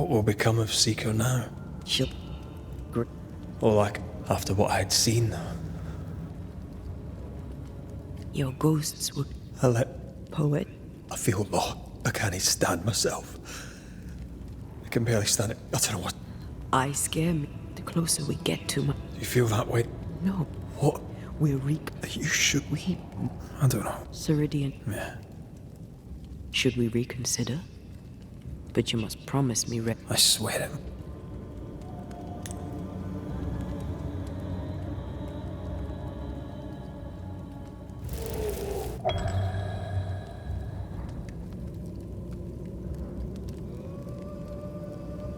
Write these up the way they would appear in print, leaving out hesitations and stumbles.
What will become of Seiko now? She'll... Or like, after what I had seen? Your ghosts were... Poet. I feel low. I can't stand myself. I can barely stand it. I don't know what... I scare me the closer we get to my... Do you feel that way? No. What? We're You should... We... I don't know. Ceridian. Yeah. Should we reconsider? But you must promise me I swear it.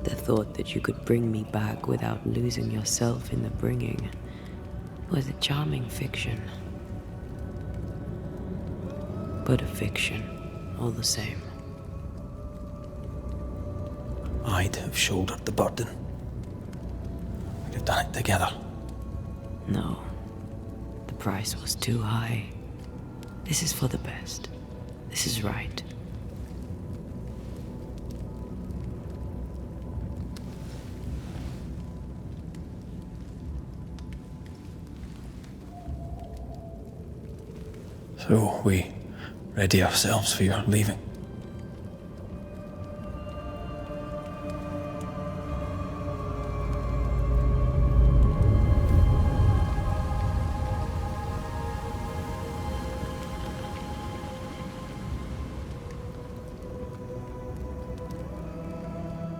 The thought that you could bring me back without losing yourself in the bringing was a charming fiction. But a fiction, all the same. I'd have shouldered the burden. We'd have done it together. No. The price was too high. This is for the best. This is right. So, we ready ourselves for your leaving?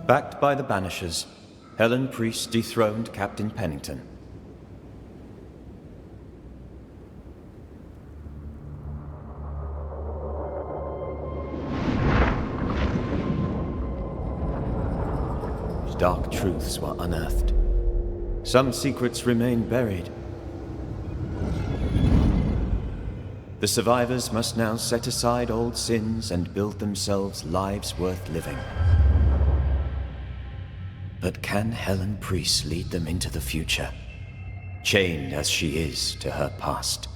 Backed by the Banishers, Helen Priest dethroned Captain Pennington. Dark truths were unearthed. Some secrets remain buried. The survivors must now set aside old sins and build themselves lives worth living. But can Helen Priest lead them into the future, chained as she is to her past?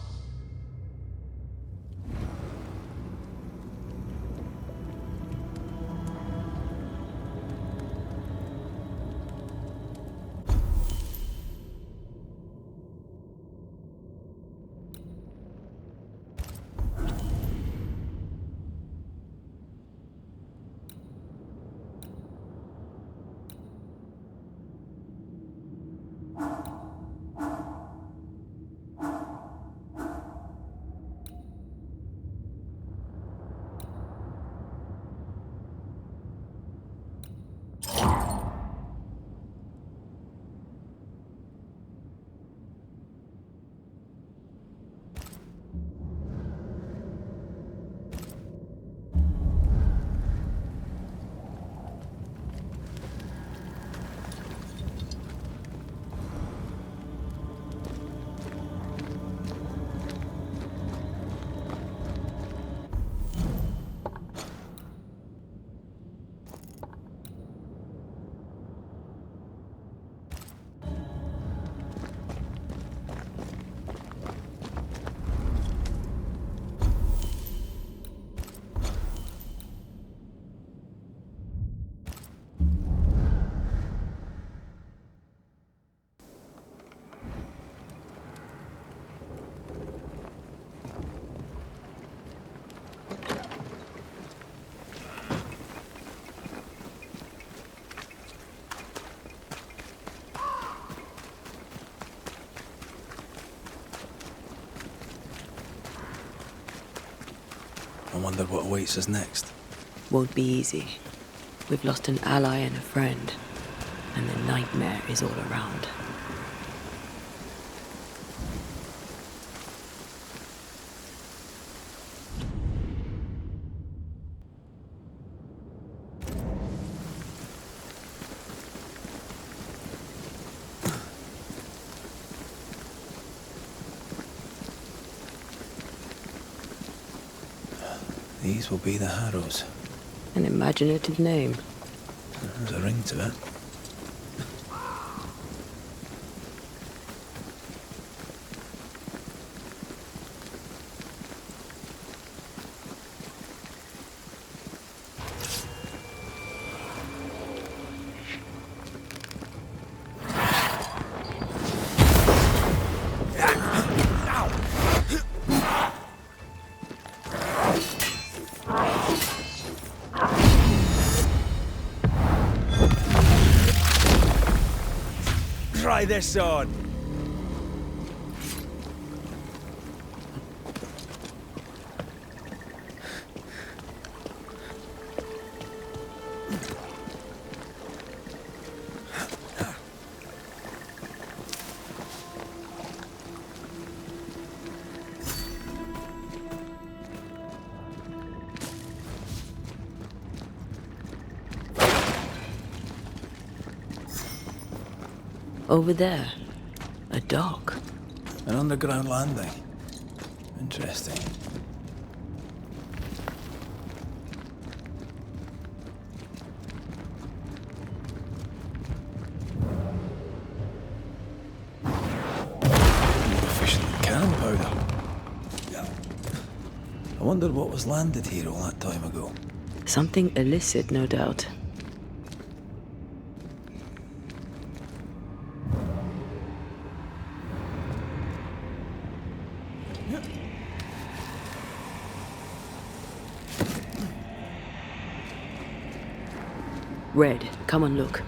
I wonder what awaits us next. Won't be easy. We've lost an ally and a friend, and the nightmare is all around. These will be the Harrows. An imaginative name. There's a ring to it. try this on. Over there, a dock. An underground landing. Interesting. More efficient than cannon powder. I wonder what was landed here all that time ago. Something illicit, no doubt. Red, come and look.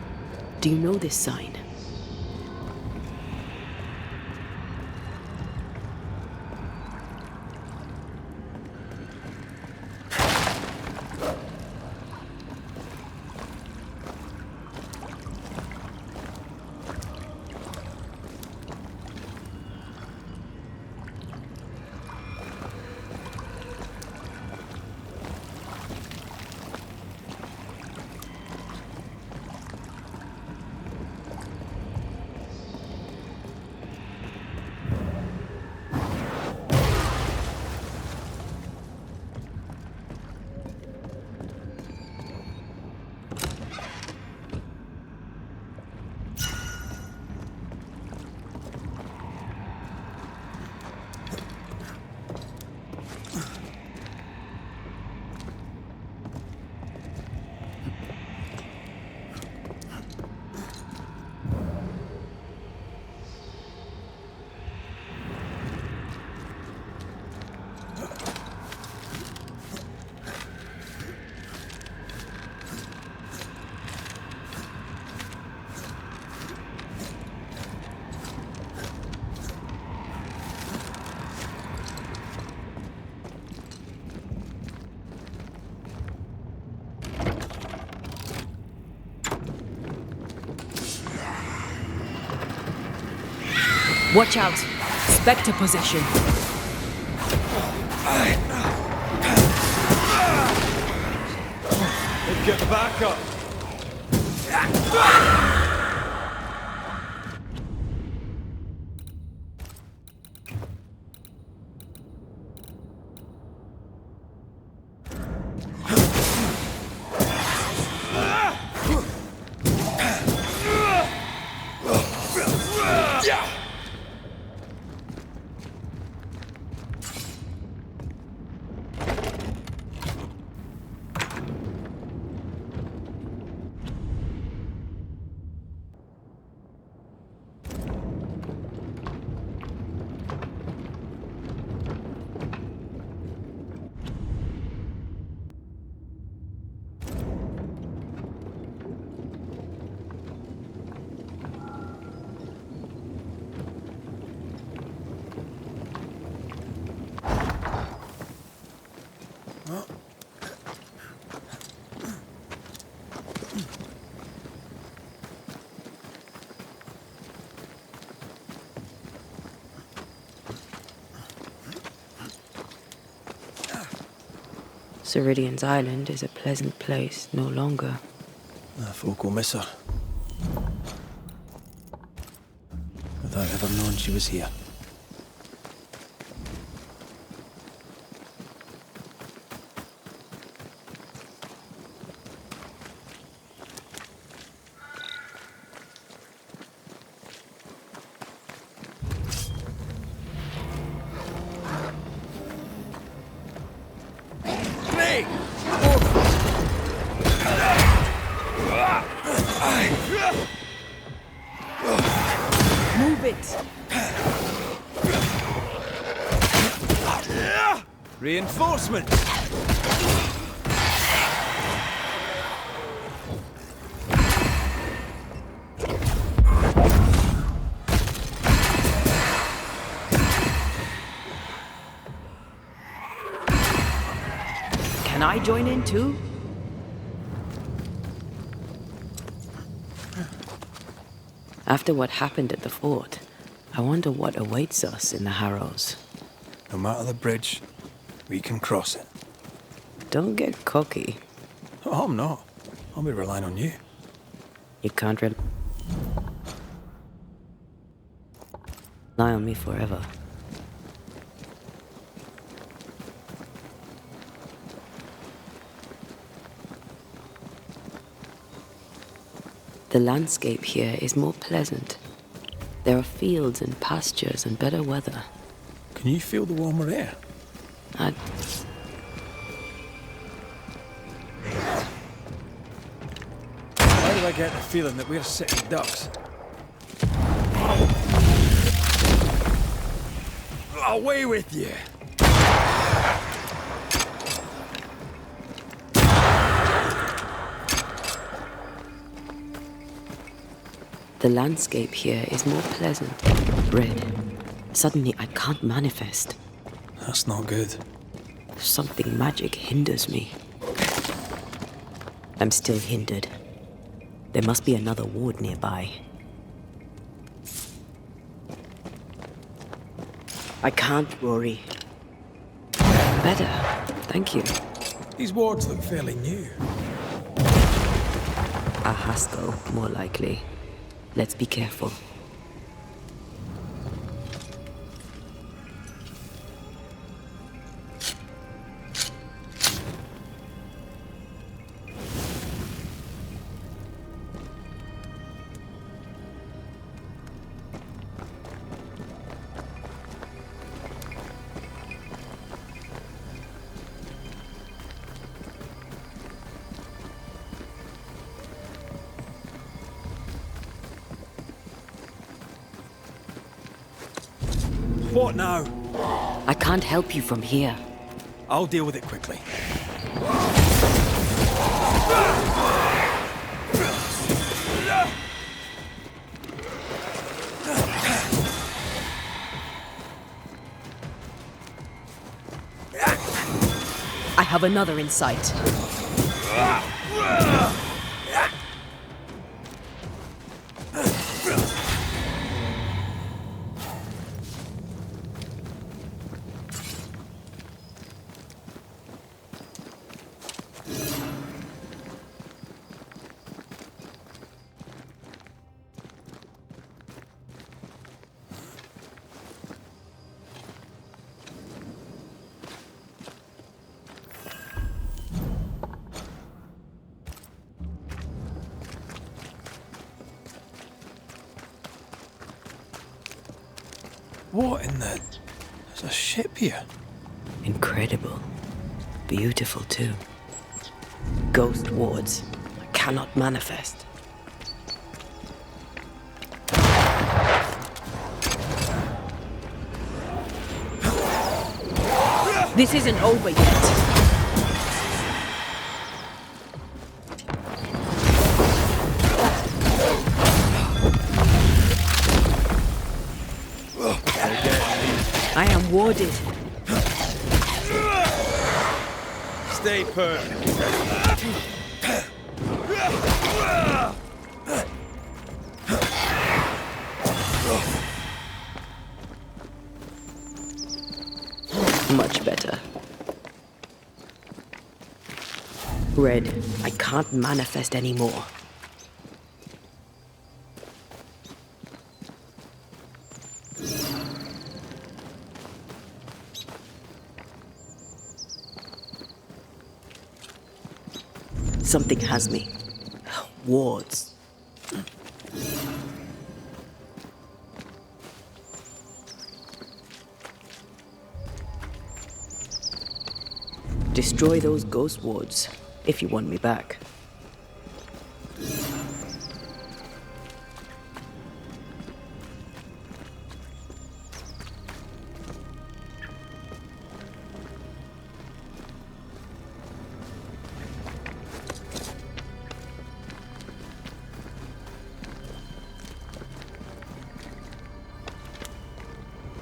Do you know this sign? Watch out! Spectre possession! Get back up! Ceridian's island is a pleasant place no longer. Folk will miss her. Without ever knowing she was here. Move it! Reinforcements! Can I join in too? After what happened at the fort, I wonder what awaits us in the Harrows. No matter the bridge, we can cross it. Don't get cocky. Oh, I'm not. I'll be relying on you. You can't rely on me forever. The landscape here is more pleasant. There are fields and pastures and better weather. Can you feel the warmer air? I... Why do I get the feeling that we're sitting ducks? Away with you! The landscape here is more pleasant. Red. Suddenly I can't manifest. That's not good. Something magic hinders me. I'm still hindered. There must be another ward nearby. I can't, Rory. Better. Thank you. These wards look fairly new. A Haskell, more likely. Let's be careful. What now? I can't help you from here. I'll deal with it quickly. I have another in sight. What in the... There's a ship here. Incredible. Beautiful too. Ghost wards. I cannot manifest. This isn't over yet. I am warded. Stay put. Much better. Red, I can't manifest anymore. Something has me. Wards. Destroy those ghost wards, if you want me back.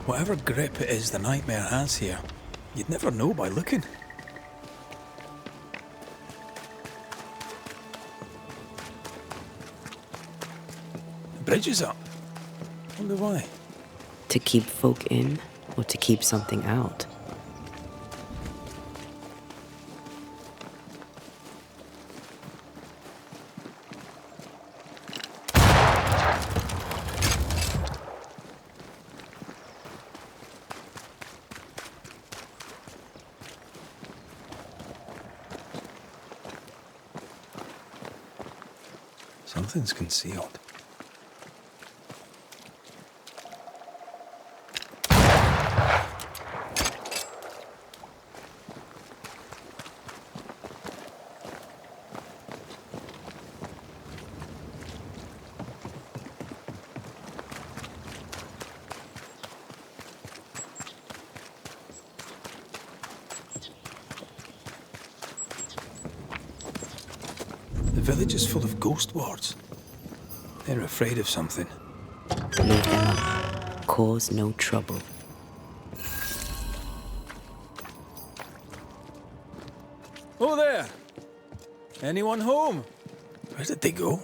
Whatever grip it is the nightmare has here, you'd never know by looking. bridge is up. Wonder why. To keep folk in, or to keep something out? Something's concealed. The village is full of ghost wards. They're afraid of something. Leave them up. Cause no trouble. Oh there! Anyone home? Where did they go?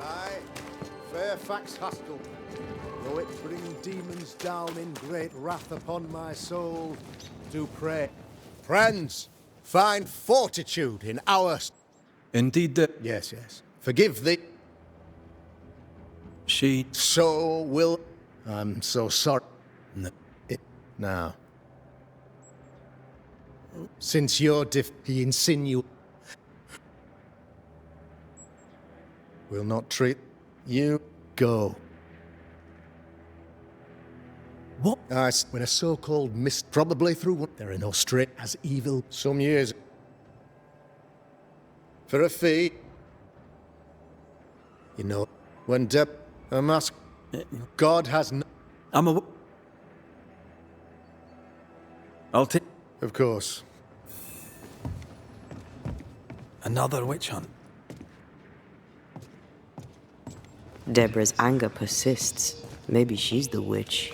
Aye, Fairfax Haskell. Though it bring demons down in great wrath upon my soul, do pray. Friends, find fortitude in our... Indeed, Yes, yes. Forgive thee. she... So will... I'm so sorry. Now. Since you're he insinuate... will not treat you. Go. What? When a so-called mist, probably through what they're in Australia as evil some years. For a fee. You know, when a mask, God has no... I'm a... I'll take... Of course. Another witch hunt. Deborah's anger persists. Maybe she's the witch.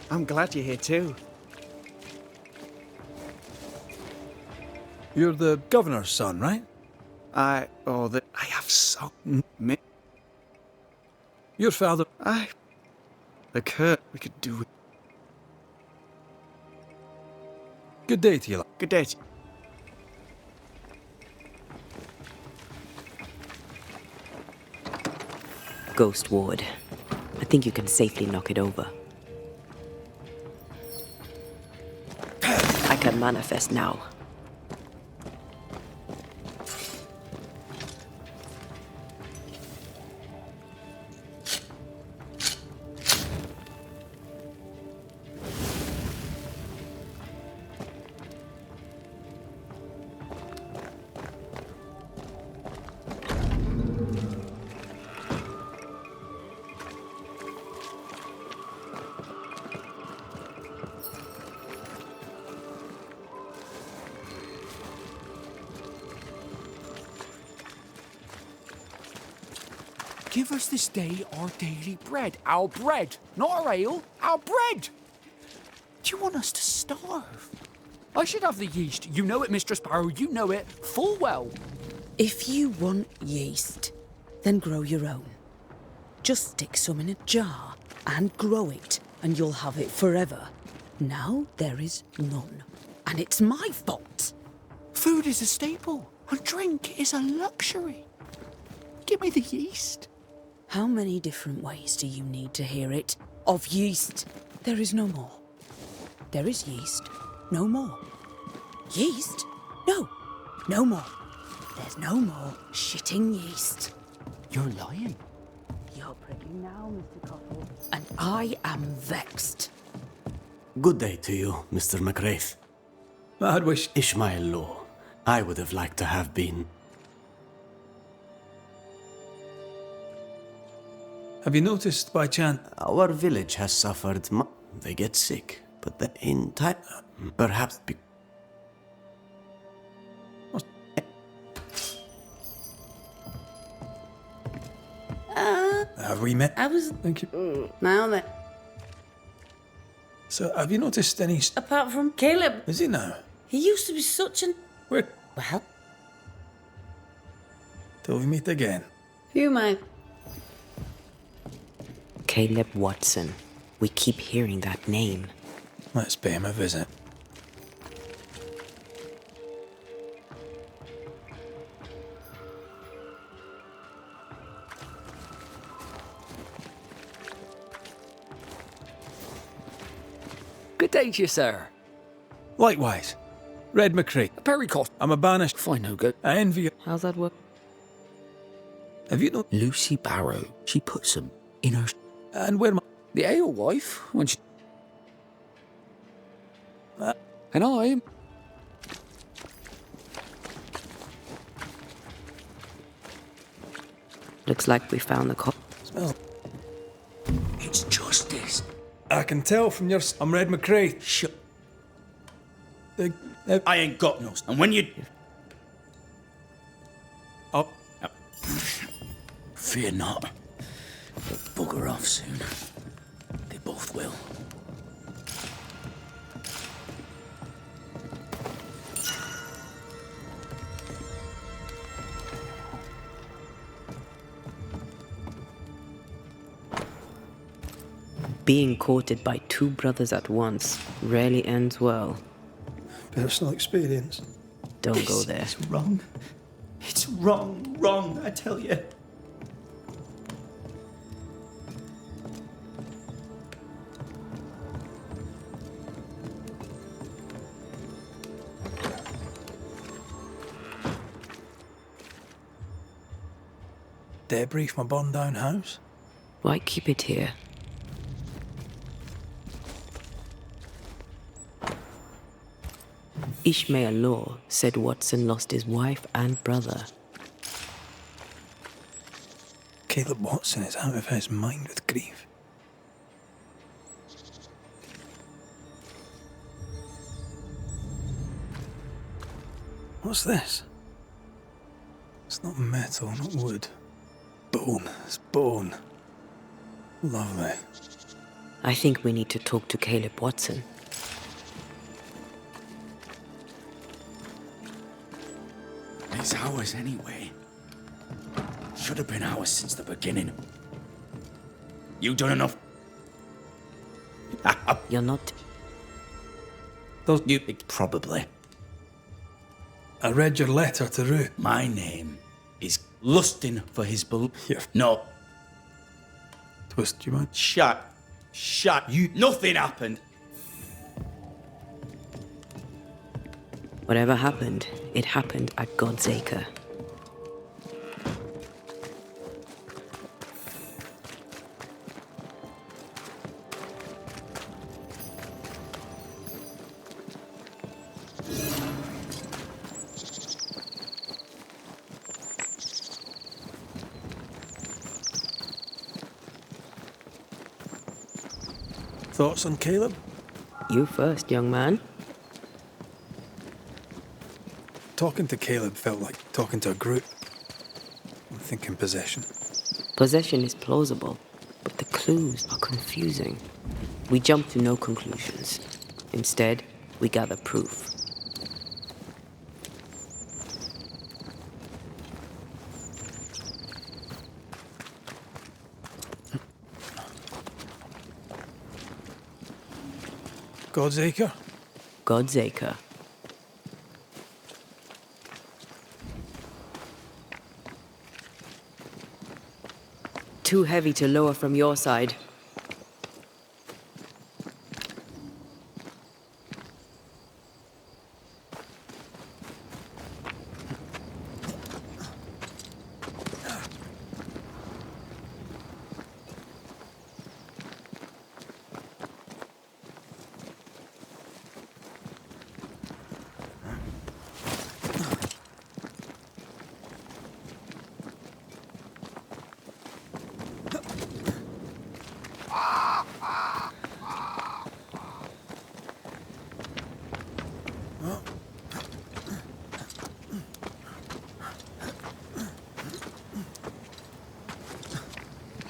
I'm glad you're here too. You're the governor's son, right? I have so many. Your father... The curse we could do it. Good day to you, lad. Good day. Ghost Ward. I think you can safely knock it over. I can manifest now. Give us this day our daily bread. Our bread, not our ale, our bread. Do you want us to starve? I should have the yeast. You know it, Mistress Barrow, you know it full well. If you want yeast, then grow your own. Just stick some in a jar and grow it, and you'll have it forever. Now there is none, and it's my fault. Food is a staple, and drink is a luxury. Give me the yeast. How many different ways do you need to hear it? Of yeast, there is no more. There is yeast, no more. Yeast? No, no more. There's no more shitting yeast. You're lying. You're You're pretty now, Mr. Cottle. And I am vexed. Good day to you, Mr. McWraith. I'd wish. Ishmael Law. I would have liked to have been. Have you noticed by chance? Our village has suffered They get sick, but then in time, perhaps Have we met? I was... Thank you. Now then. So, have you noticed any... Apart from Caleb. Is he now? He used to be such an... Where? Well, Till we meet again. you might. Caleb Watson. We keep hearing that name. Let's pay him a visit. Good day to you, sir. Likewise. Red McCree. Perry Cott. I'm a banished. Fine, no good. I envy you. How's that work? Have you no... Lucy Barrow. She puts them in her... And where am I? The alewife, when she... and I... Looks like we found the cop. Smells... It's justice. I can tell from your... I'm Red McCree. Shut... I ain't got no... And when you... Oh. Fear not. They'll bugger off soon. They both will. Being courted by two brothers at once rarely ends well. Personal experience. Don't go there. It's wrong. It's wrong, I tell you. Debris from a burned-down house? Why keep it here? Ishmael Law said Watson lost his wife and brother. Caleb Watson is out of his mind with grief. What's this? It's not metal, not wood. Bone. It's bone. Lovely. I think we need to talk to Caleb Watson. It's ours anyway. Should have been ours since the beginning. You done enough. You're not... You probably. I read your letter to Ruth. My name is lusting for his bull. Yeah. No. Twist, you mind? Shut. You. Nothing happened. Whatever happened, it happened at God's Acre. Thoughts on Caleb? You first, young man. Talking to Caleb felt like talking to a group. I'm thinking possession. Possession is plausible, but the clues are confusing. We jump to no conclusions. Instead, we gather proof. God's Acre? God's Acre. Too heavy to lower from your side.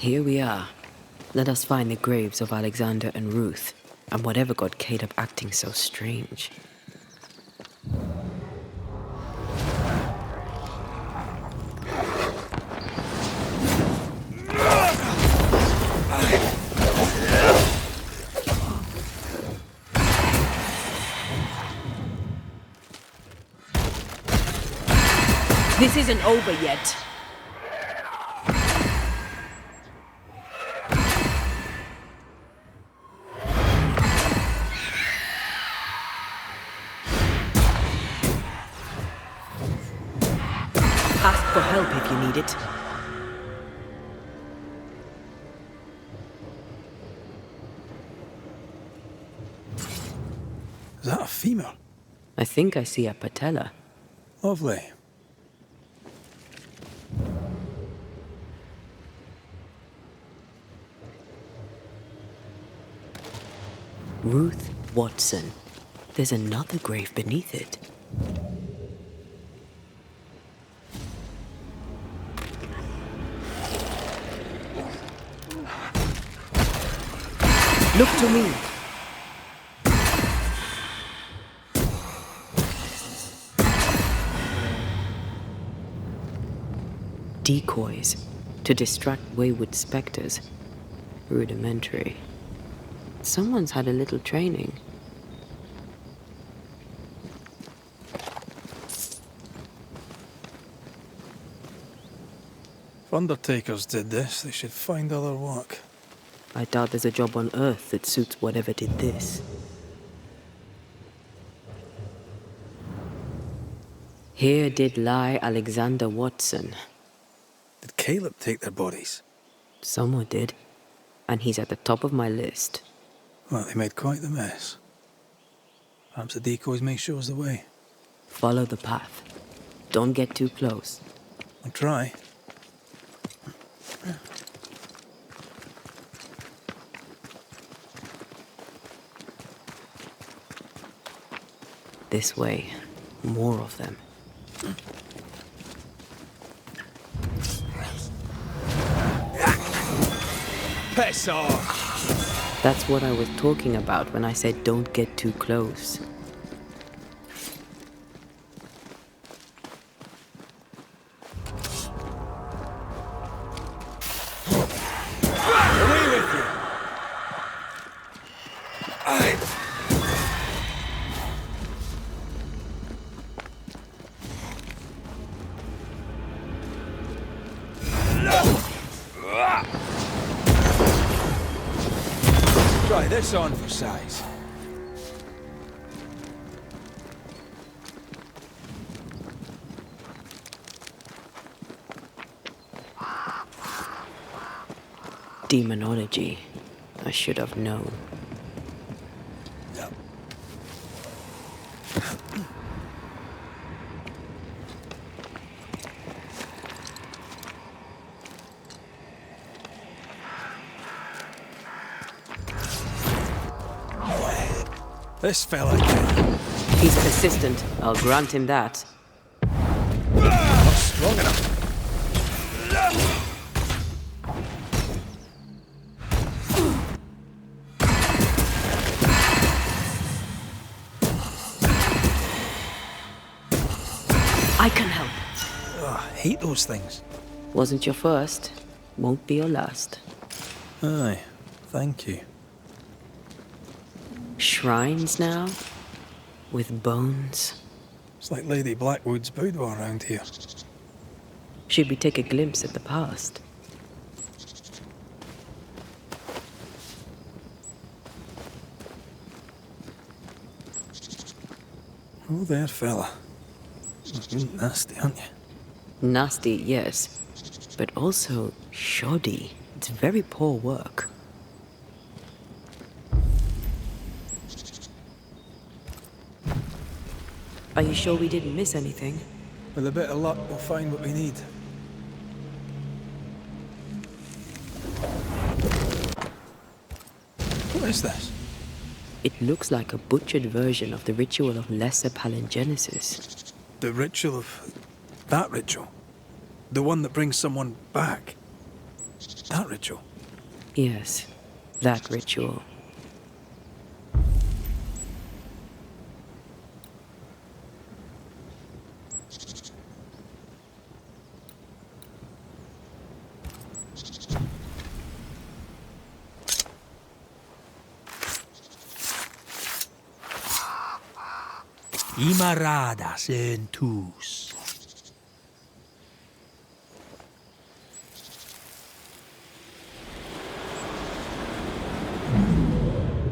Here we are. Let us find the graves of Alexander and Ruth, and whatever got Caleb acting so strange. This isn't over yet. Ask for help if you need it. Is that a femur? I think I see a patella. Lovely. Ruth Watson. There's another grave beneath it. Look to me. Decoys to distract wayward specters. Rudimentary. Someone's had a little training. If undertakers did this, they should find other work. I doubt there's a job on Earth that suits whatever did this. Here did lie Alexander Watson. Did Caleb take their bodies? Someone did. And he's at the top of my list. Well, they made quite the mess. Perhaps the decoys may show us the way. Follow the path. Don't get too close. I'll try. This way. More of them. Piss off! That's what I was talking about when I said don't get too close. Away with you! Try this on for size. Demonology. I should have known. This fella again. He's persistent. I'll grant him that. Not strong enough. I can help. I hate those things. Wasn't your first. Won't be your last. Aye, thank you. Shrines now? With bones? It's like Lady Blackwood's boudoir around here. Should we take a glimpse at the past? Oh, there, fella. You're nasty, aren't you? Nasty, yes. But also shoddy. It's very poor work. Are you sure we didn't miss anything? With a bit of luck, we'll find what we need. What is this? It looks like a butchered version of the ritual of Lesser Palingenesis. The ritual of... that ritual? The one that brings someone back? That ritual? Yes, that ritual. Imaradas en tus.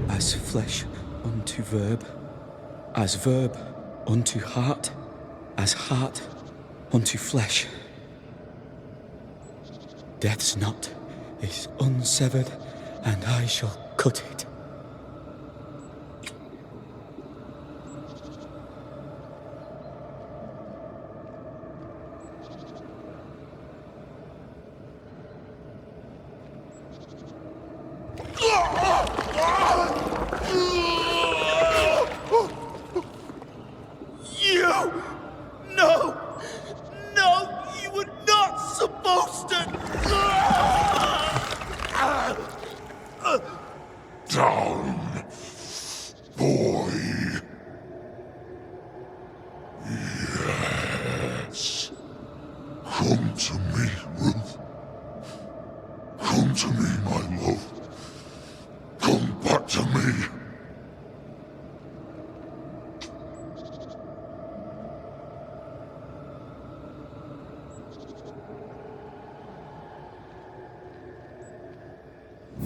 As flesh unto verb, as verb unto heart, as heart unto flesh. Death's knot is unsevered, and I shall cut it. Down, boy. Yes. Come to me, Ruth. Come to me, my love. Come back to me.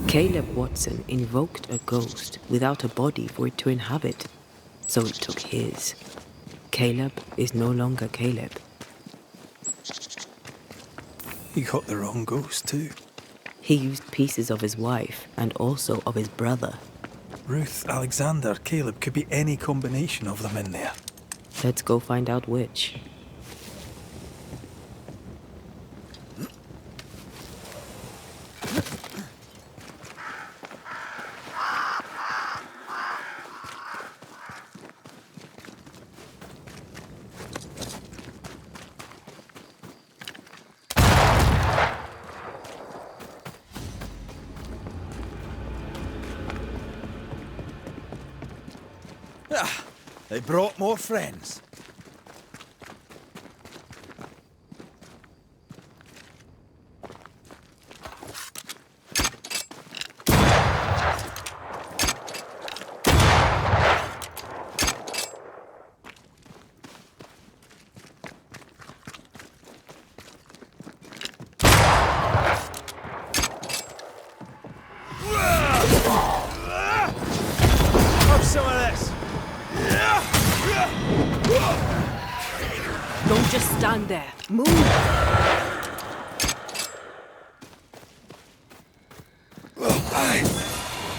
Caleb Watson invoked a ghost without a body for it to inhabit, so it took his. Caleb is no longer Caleb. He got the wrong ghost too. He used pieces of his wife and also of his brother. Ruth, Alexander, Caleb, could be any combination of them in there. Let's go find out which. They brought more friends. Have some of this. Don't just stand there. Move!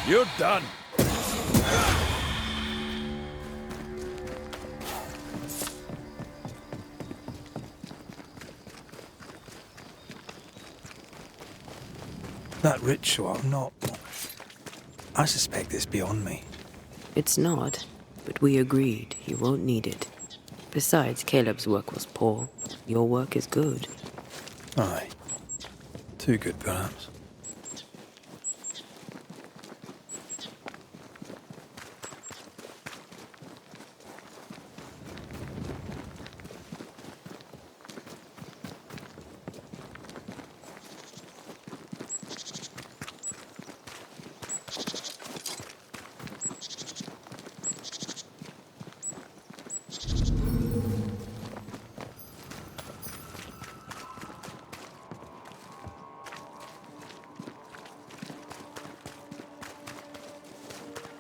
You're done. That ritual, I suspect it's beyond me. It's not, but we agreed he won't need it. Besides, Caleb's work was poor. Your work is good. Aye. Too good, perhaps.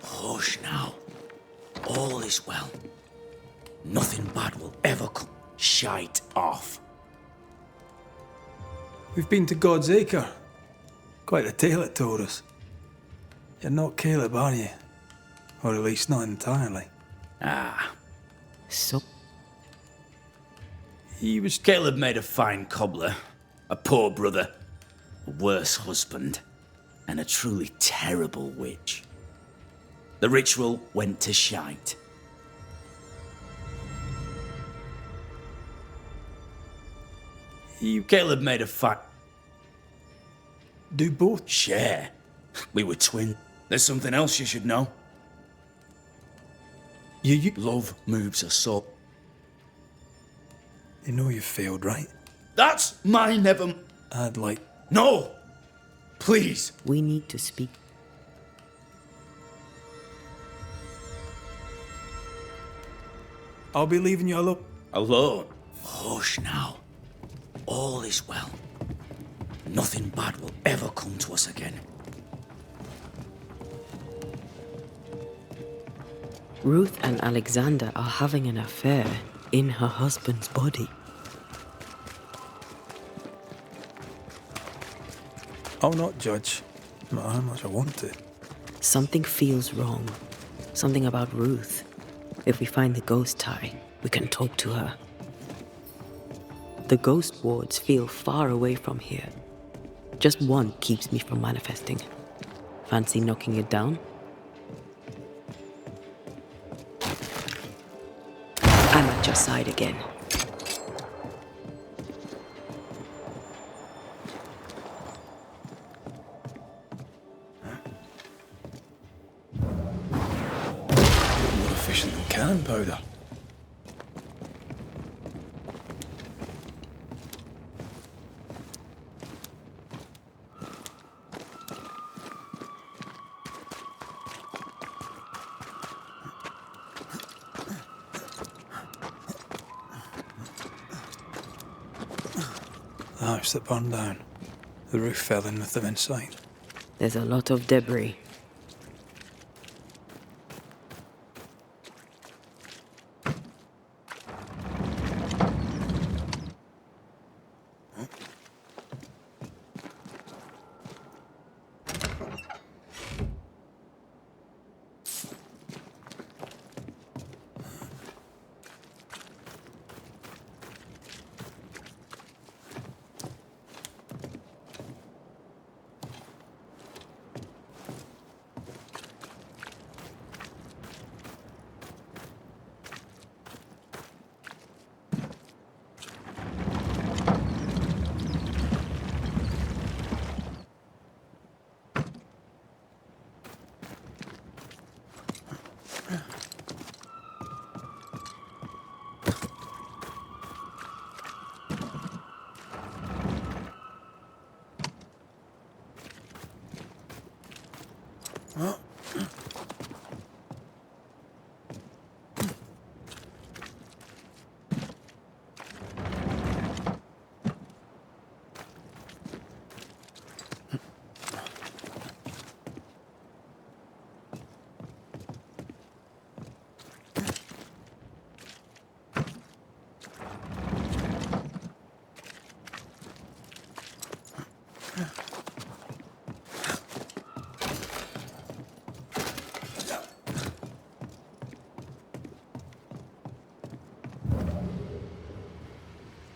Hush now. All is well. Nothing bad will ever come. Shite off. We've been to God's Acre. Quite a tale it told us. You're not Caleb, are you? Or at least not entirely. Ah. So? He was... Caleb made a fine cobbler, a poor brother, a worse husband, and a truly terrible witch. The ritual went to shite. Caleb made a fine... do both. Share. We were twins. There's something else you should know. You Love moves us up. You know you failed, right? That's my never... I'd like... No! Please! We need to speak. I'll be leaving you alone. Alone? Hush now. All is well. Nothing bad will ever come to us again. Ruth and Alexander are having an affair in her husband's body. I'll not judge, no matter how much I want to. Something feels wrong. Something about Ruth. If we find the ghost tie, we can talk to her. The ghost wards feel far away from here. Just one keeps me from manifesting. Fancy knocking it down? I'm at your side again. More efficient than cannon powder. The house that burned down. The roof fell in with them inside. There's a lot of debris.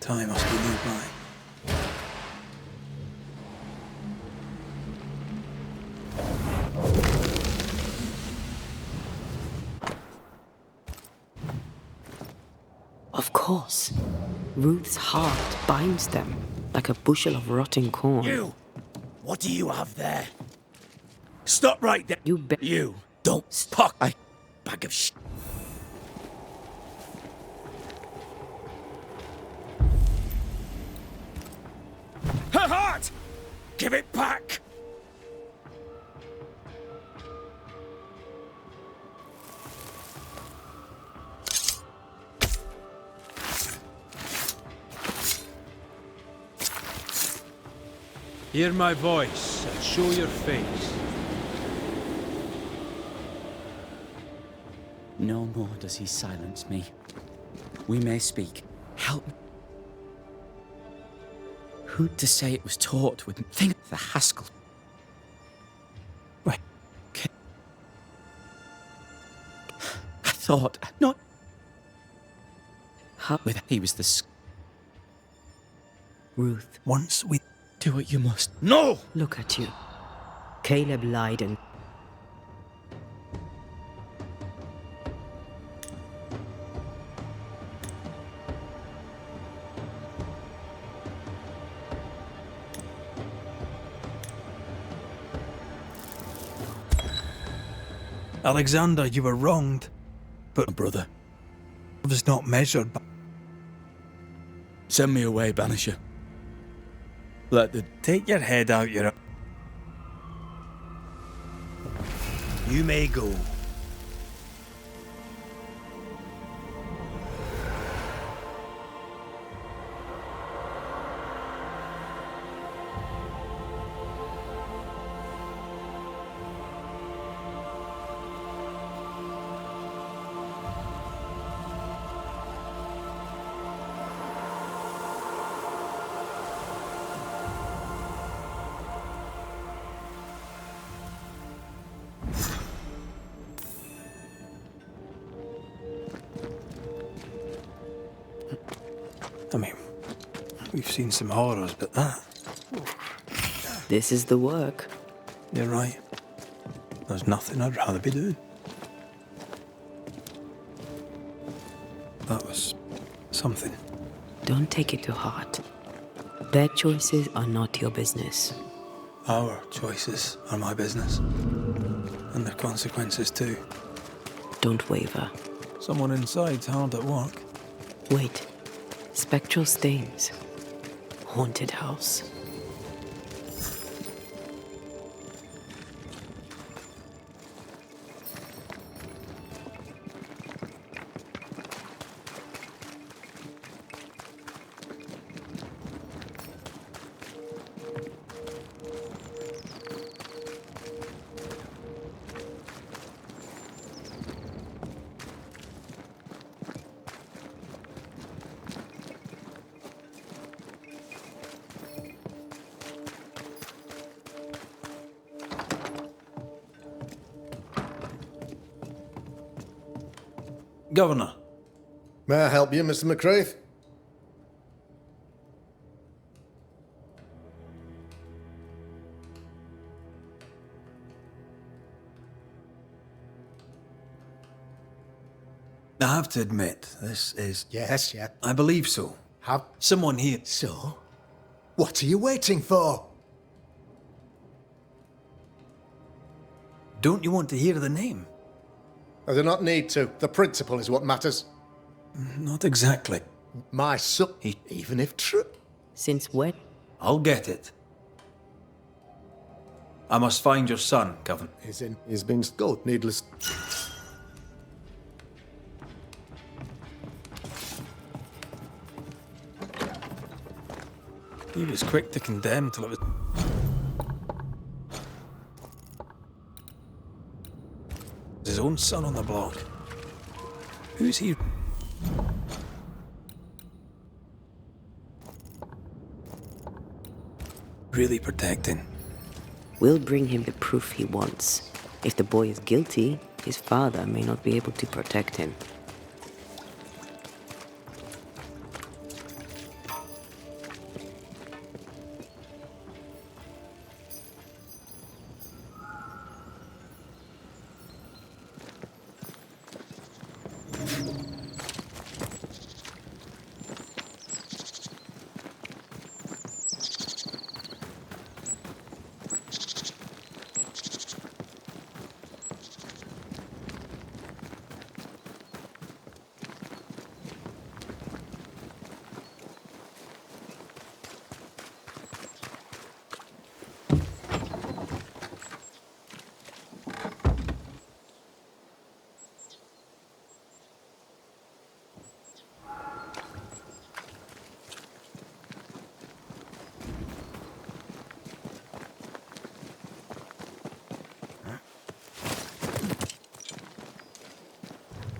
Time must be nearby. Of course. Ruth's heart binds them like a bushel of rotting corn. You! What do you have there? Stop right there! You! Don't talk! Bag of sh... Her heart! Give it back! Hear my voice and show your face. No more does he silence me. We may speak. Help me. Who to say it was taught with think the Haskell? Wait. I thought not. With he was the Ruth. Once we do what you must. No! Look at you. Caleb lied and... Alexander, you were wronged. But My brother. love is not measured by... Send me away, Banisher. Let the... Take your head out your... You may go. I mean, we've seen some horrors, but that... This is the work. You're right. There's nothing I'd rather be doing. That was... something. Don't take it to heart. Their choices are not your business. Our choices are my business. And their consequences too. Don't waver. Someone inside's hard at work. Wait. Spectral stains. Haunted house. Governor. May I help you, Mr. McCraith? I have to admit, this is... Yes, yeah. I believe so. Have... Someone here... So? What are you waiting for? Don't you want to hear the name? I do not need to. The principle is what matters. Not exactly. My son, even if true. Since when? I'll get it. I must find your son, Governor. He's been scolded, needless. He was quick to condemn till it was... his own son on the block. Who's he? Really protecting? We'll bring him the proof he wants. If the boy is guilty, his father may not be able to protect him.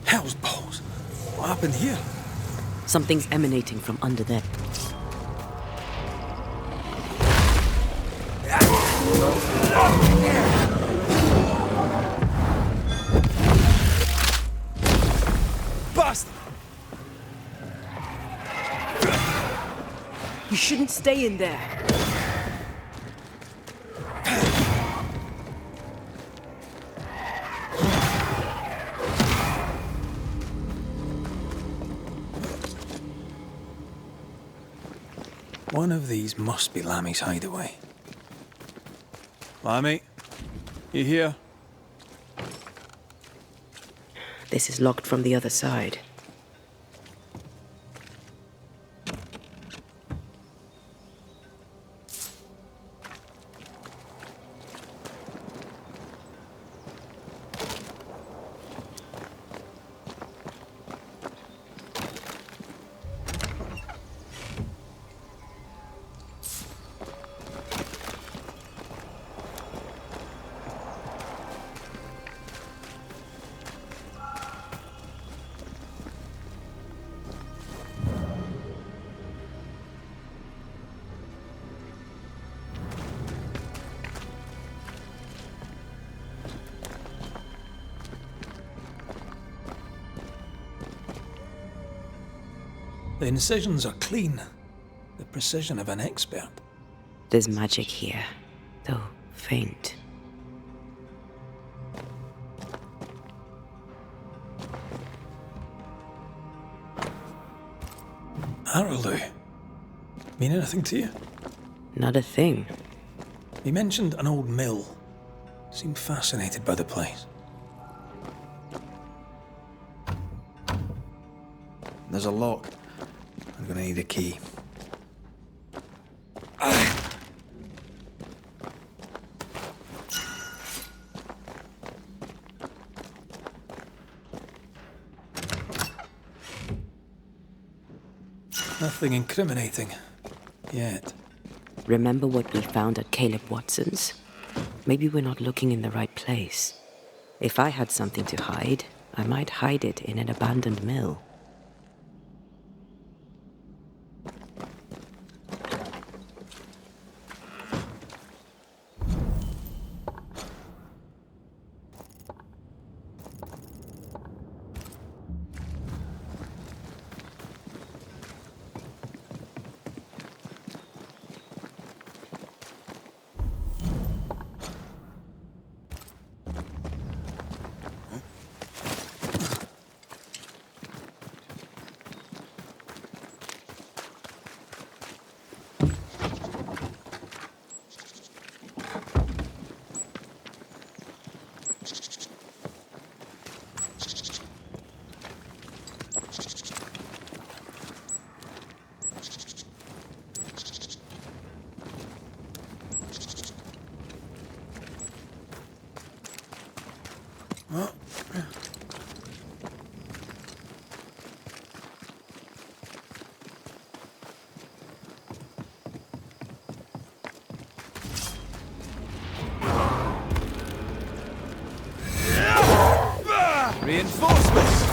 Hell's balls. What happened here? Something's emanating from under there. Bastard! You shouldn't stay in there. One of these must be Lammy's hideaway. Lammy, you here? This is locked from the other side. The incisions are clean. The precision of an expert. There's magic here, though faint. Harrows. Mean anything to you? Not a thing. He mentioned an old mill. Seemed fascinated by the place. There's a lock. I'm gonna need a key. Nothing incriminating. Yet. Remember what we found at Caleb Watson's? Maybe we're not looking in the right place. If I had something to hide, I might hide it in an abandoned mill. Reinforcements!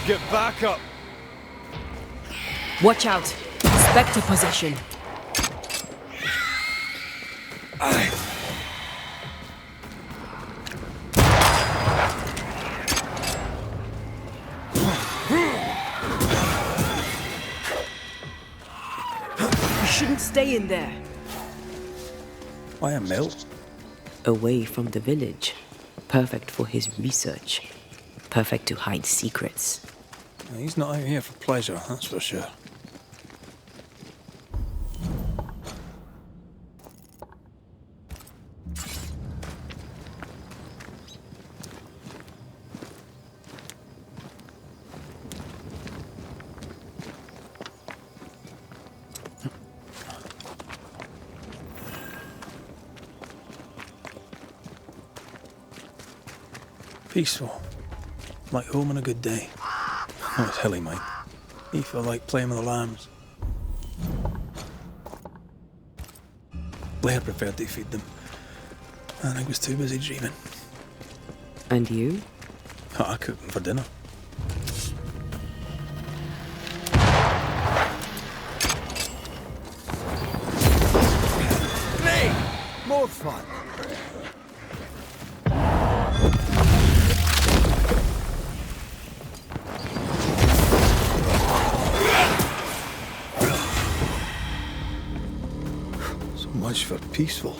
Get back up! Watch out! Spectre possession! You shouldn't stay in there. Why a mill? Away from the village. Perfect for his research. Perfect to hide secrets. He's not out here for pleasure, that's for sure. Peaceful. Like home on a good day. Oh, it's hilly, mate. You feel like playing with the lambs. Blair preferred to feed them. And I was too busy dreaming. And you? Oh, I cooked them for dinner. Play! More fun! Much for peaceful.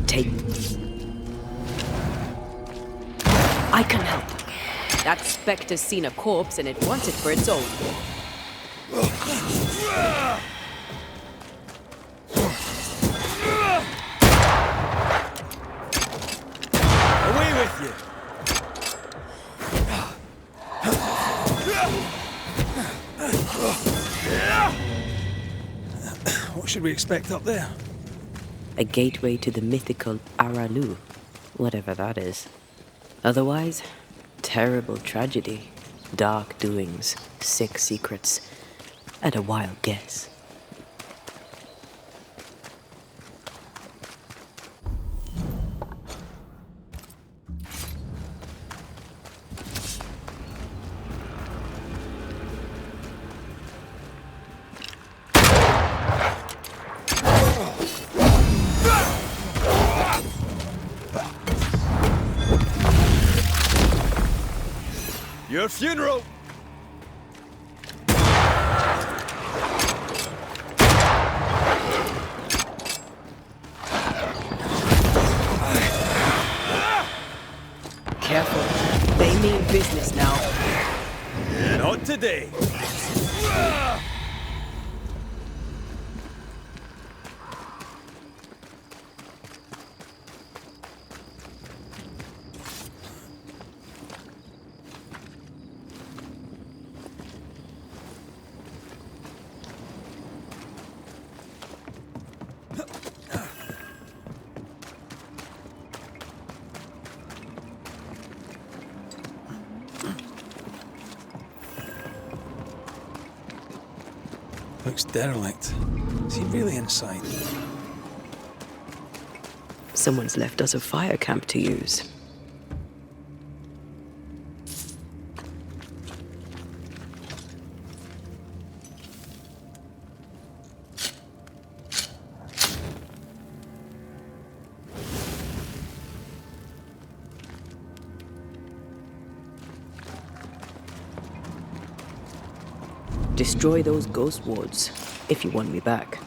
Take... I can help. That specter's seen a corpse and it wants it for its own. Away with you! What should we expect up there? A gateway to the mythical Aralu, whatever that is. Otherwise, terrible tragedy, dark doings, sick secrets, and a wild guess. Your funeral! Careful. They mean business now. Not today. Looks derelict. Is he really inside? Someone's left us a fire camp to use. Destroy those ghost wards, if you want me back.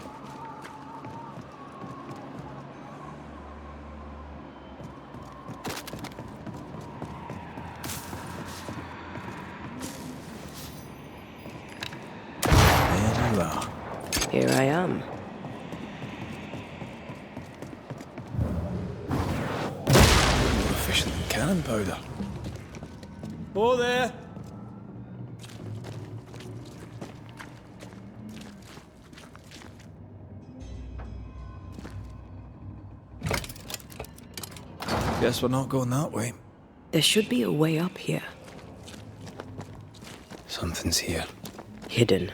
There you are. Here I am. More efficient than cannon powder. Oh there! Guess we're not going that way. There should be a way up here. Something's here. Hidden.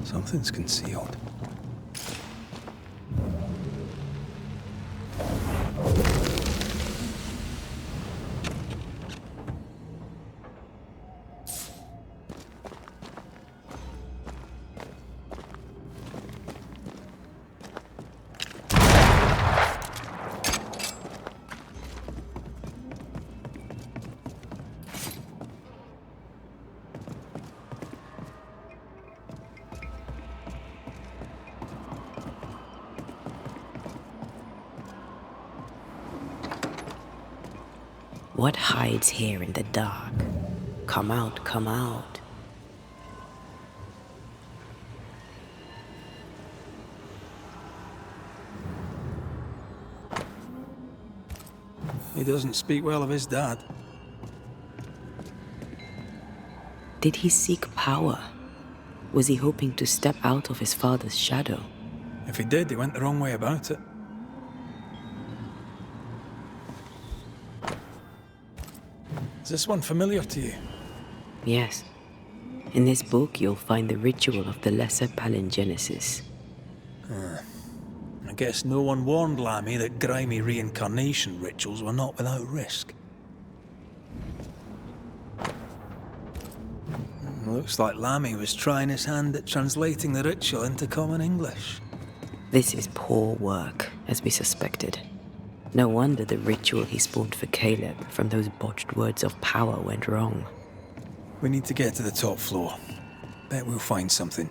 Something's concealed. What hides here in the dark? Come out, come out. He doesn't speak well of his dad. Did he seek power? Was he hoping to step out of his father's shadow? If he did, he went the wrong way about it. Is this one familiar to you? Yes. In this book, you'll find the ritual of the Lesser Palingenesis. I guess no one warned Lammy that grimy reincarnation rituals were not without risk. Looks like Lammy was trying his hand at translating the ritual into common English. This is poor work, as we suspected. No wonder the ritual he spawned for Caleb from those botched words of power went wrong. We need to get to the top floor. Bet we'll find something.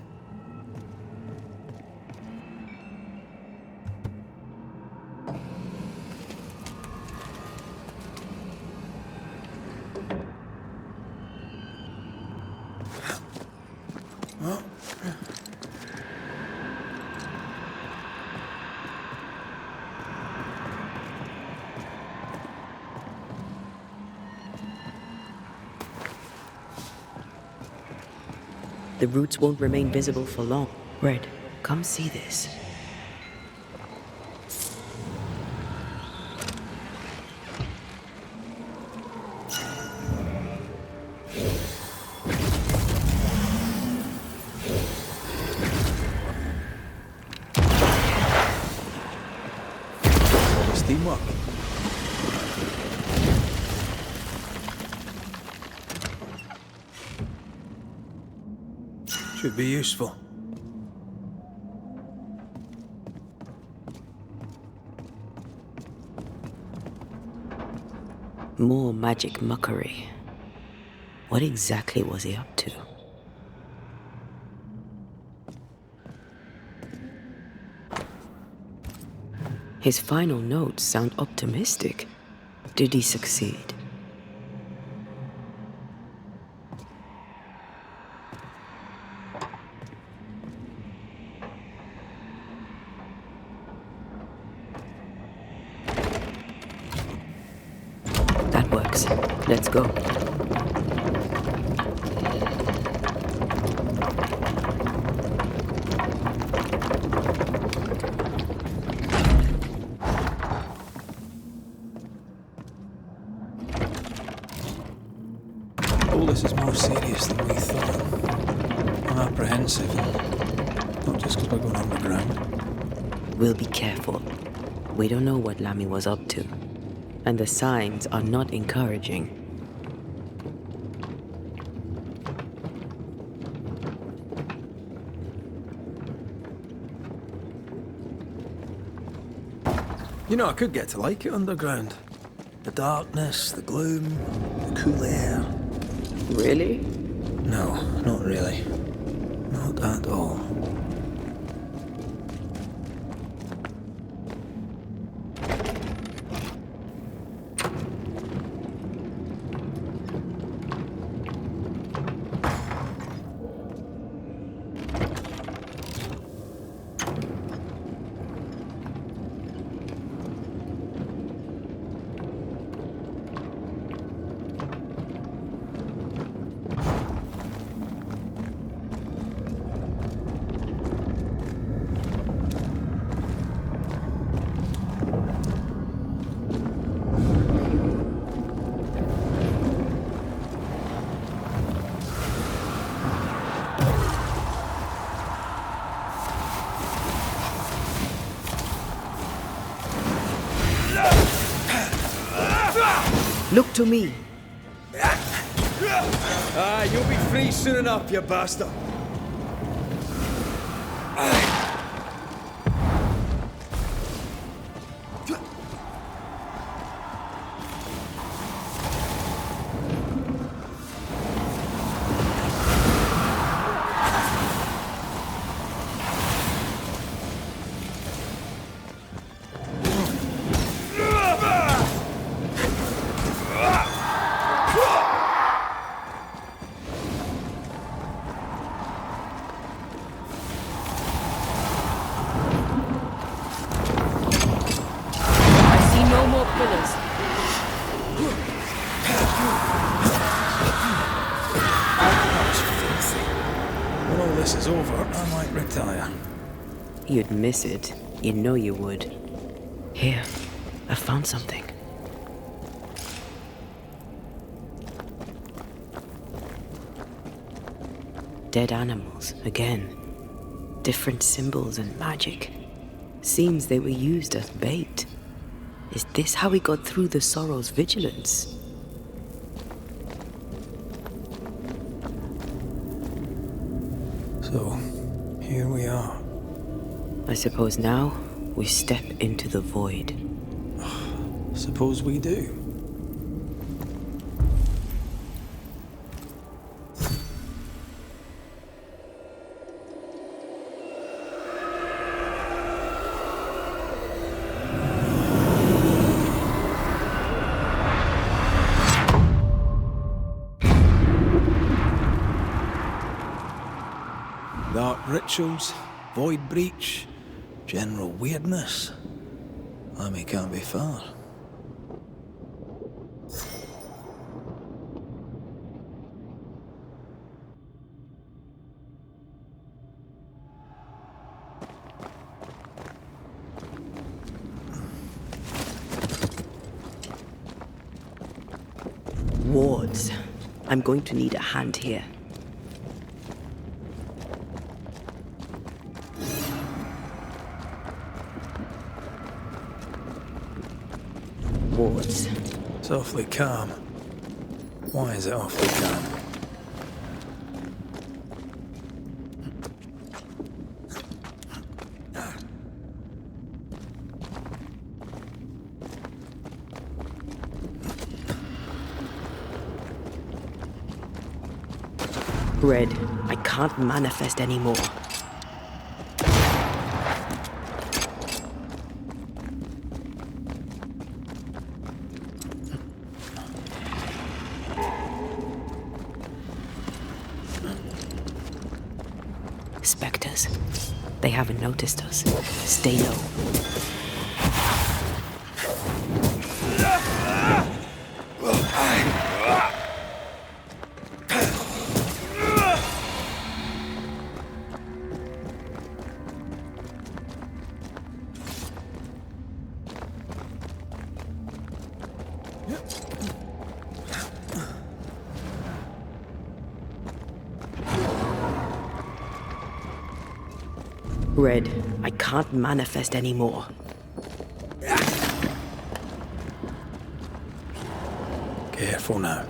The roots won't remain visible for long. Red, come see this. Teamwork. Should be useful. More magic muckery. What exactly was he up to? His final notes sound optimistic. Did he succeed? That works. Let's go. All this is more serious than we thought. I'm apprehensive. Not just because we're going underground. We'll be careful. We don't know what Lammy was up to. And the signs are not encouraging. You know, I could get to like it underground. The darkness, the gloom, the cool air. Really? No, not really. Not at all. Look to me. Ah, you'll be free soon enough, you bastard. You'd miss it. You know you would. Here, I found something. Dead animals, again. Different symbols and magic. Seems they were used as bait. Is this how we got through the Sorrow's vigilance? I suppose now we step into the void. Suppose we do. Dark rituals, void breach, general weirdness. Amy can't be far. Wards. I'm going to need a hand here. Wards. It's awfully calm. Why is it awfully calm? Red, I can't manifest anymore. Spectres. They haven't noticed us. Stay low. Red, I can't manifest anymore. Careful now.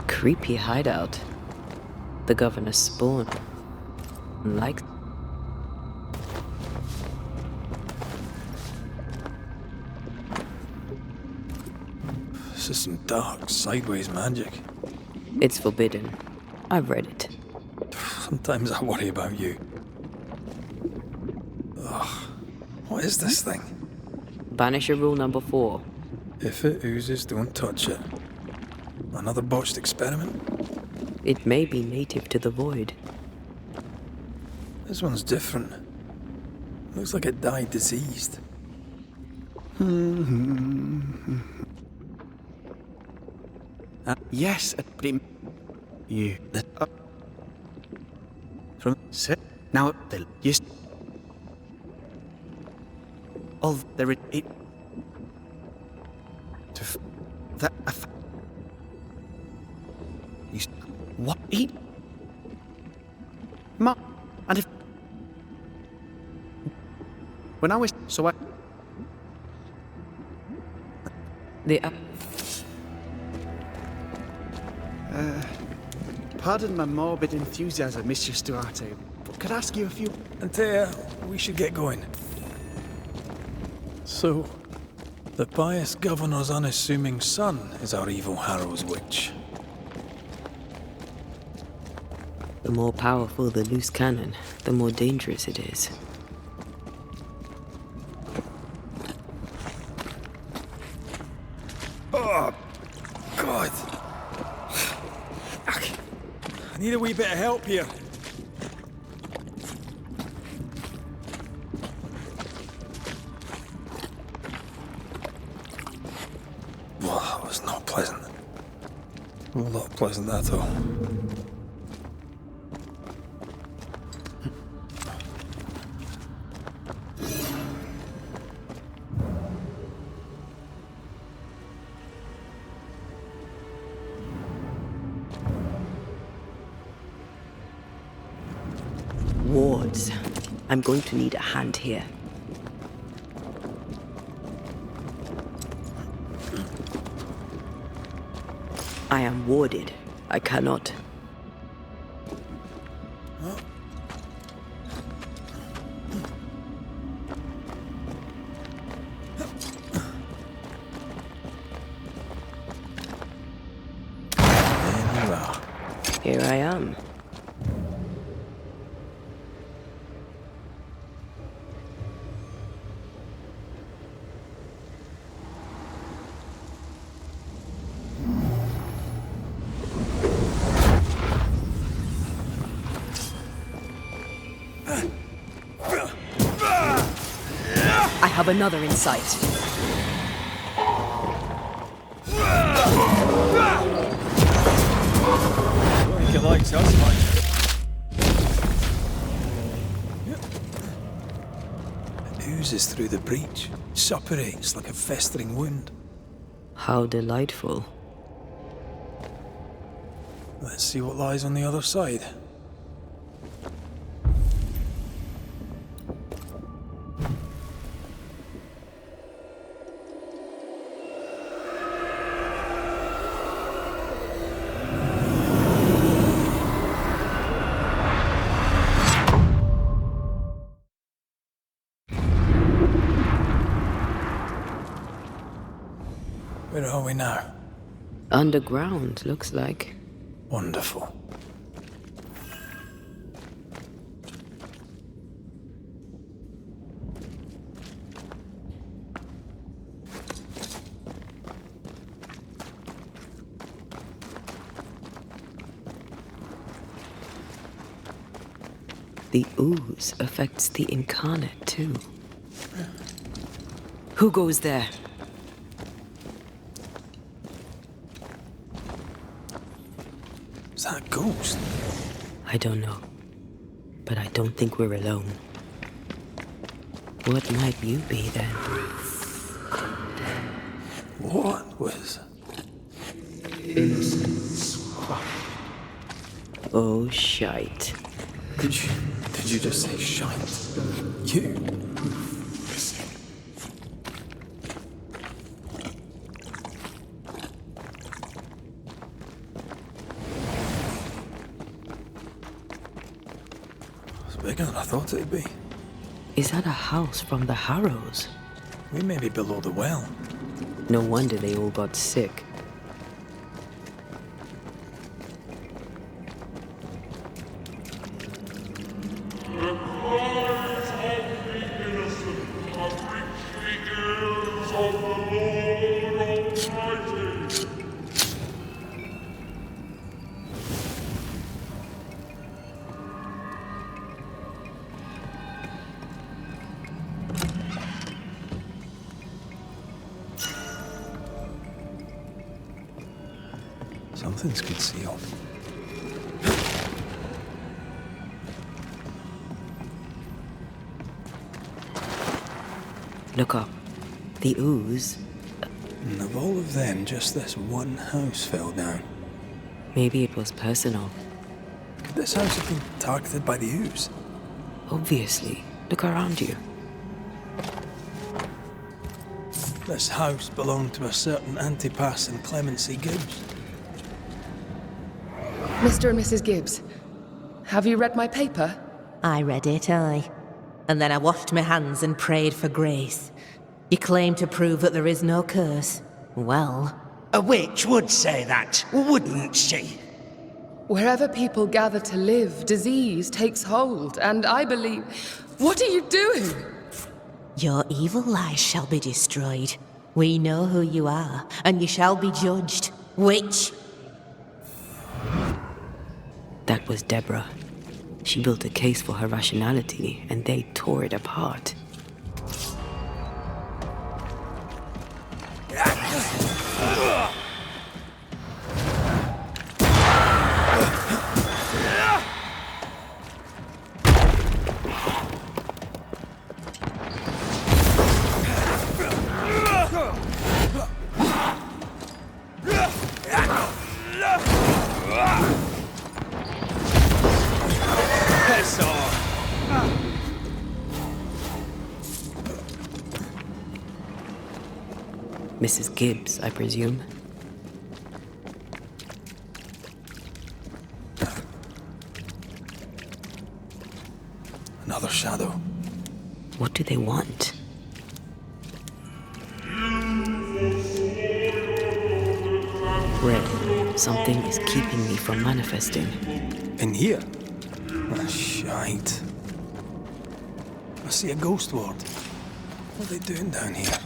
Creepy hideout. The governor's spawn. Like. This is some dark, sideways magic. It's forbidden. I've read it. Sometimes I worry about you. Ugh. What is this thing? Banisher rule number 4. If it oozes, don't touch it. Another botched experiment? It may be native to the void. This one's different. Looks like it died diseased. Yes, you. From set now the yes. Of there it to that. What eat? Ma, and if when I was so I The pardon my morbid enthusiasm, Mistress Duarte, but could I ask you a few? Antea, we should get going. So, the pious governor's unassuming son is our evil Harrows witch. The more powerful the loose cannon, the more dangerous it is. Oh, God. I need a wee bit of help here. Well, that was not pleasant. Well, not pleasant at all. I'm going to need a hand here. I am warded. I cannot. There you are. Here I am. I have another in sight. Don't think it likes us much. It oozes through the breach, suppurates like a festering wound. How delightful. Let's see what lies on the other side. Where are we now? Underground, looks like. Wonderful. The ooze affects the incarnate, too. Who goes there? Is that a ghost? I don't know. But I don't think we're alone. What might you be, then? What was... Oh, shite. Did you just say shite? You? It's bigger than I thought it'd be. Is that a house from the Harrows? We may be below the well. No wonder they all got sick. Something's concealed. Look up. The ooze. And of all of them, just this one house fell down. Maybe it was personal. Could this house have been targeted by the ooze? Obviously. Look around you. This house belonged to a certain Antipas and Clemency Gibbs. Mr. and Mrs. Gibbs, have you read my paper? I read it, aye. And then I washed my hands and prayed for grace. You claim to prove that there is no curse. Well... A witch would say that, wouldn't she? Wherever people gather to live, disease takes hold, and I believe... What are you doing? Your evil lies shall be destroyed. We know who you are, and you shall be judged. Witch! That was Deborah. She built a case for her rationality, and they tore it apart. Mrs. Gibbs, I presume. Another shadow. What do they want? Red, something is keeping me from manifesting. In here? Ah, shite. I see a ghost ward. What are they doing down here?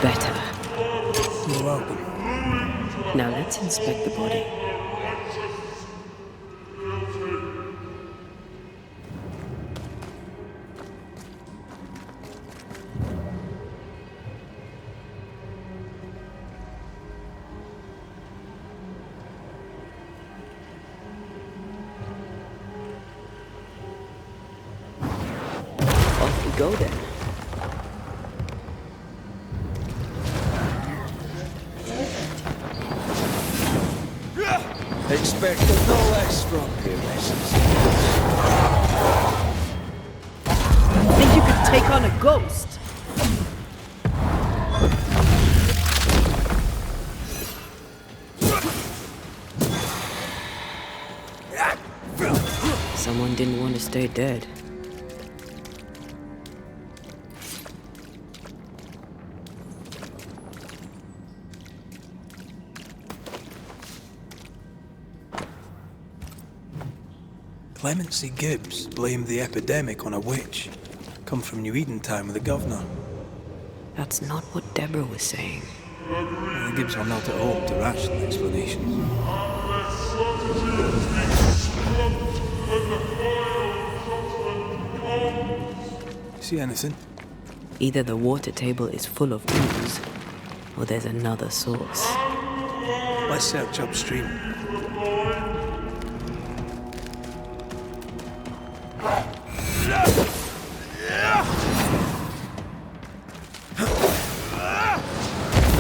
Better. You're welcome. Now let's inspect the body. Off we go then. Expected no less from you, missus. Think you could take on a ghost? Someone didn't want to stay dead. Clemency Gibbs blamed the epidemic on a witch. Come from New Edentown with the governor. That's not what Deborah was saying. Well, the Gibbs are not at home to rational explanations. See anything? Either the water table is full of ooze, or there's another source. Let's search upstream.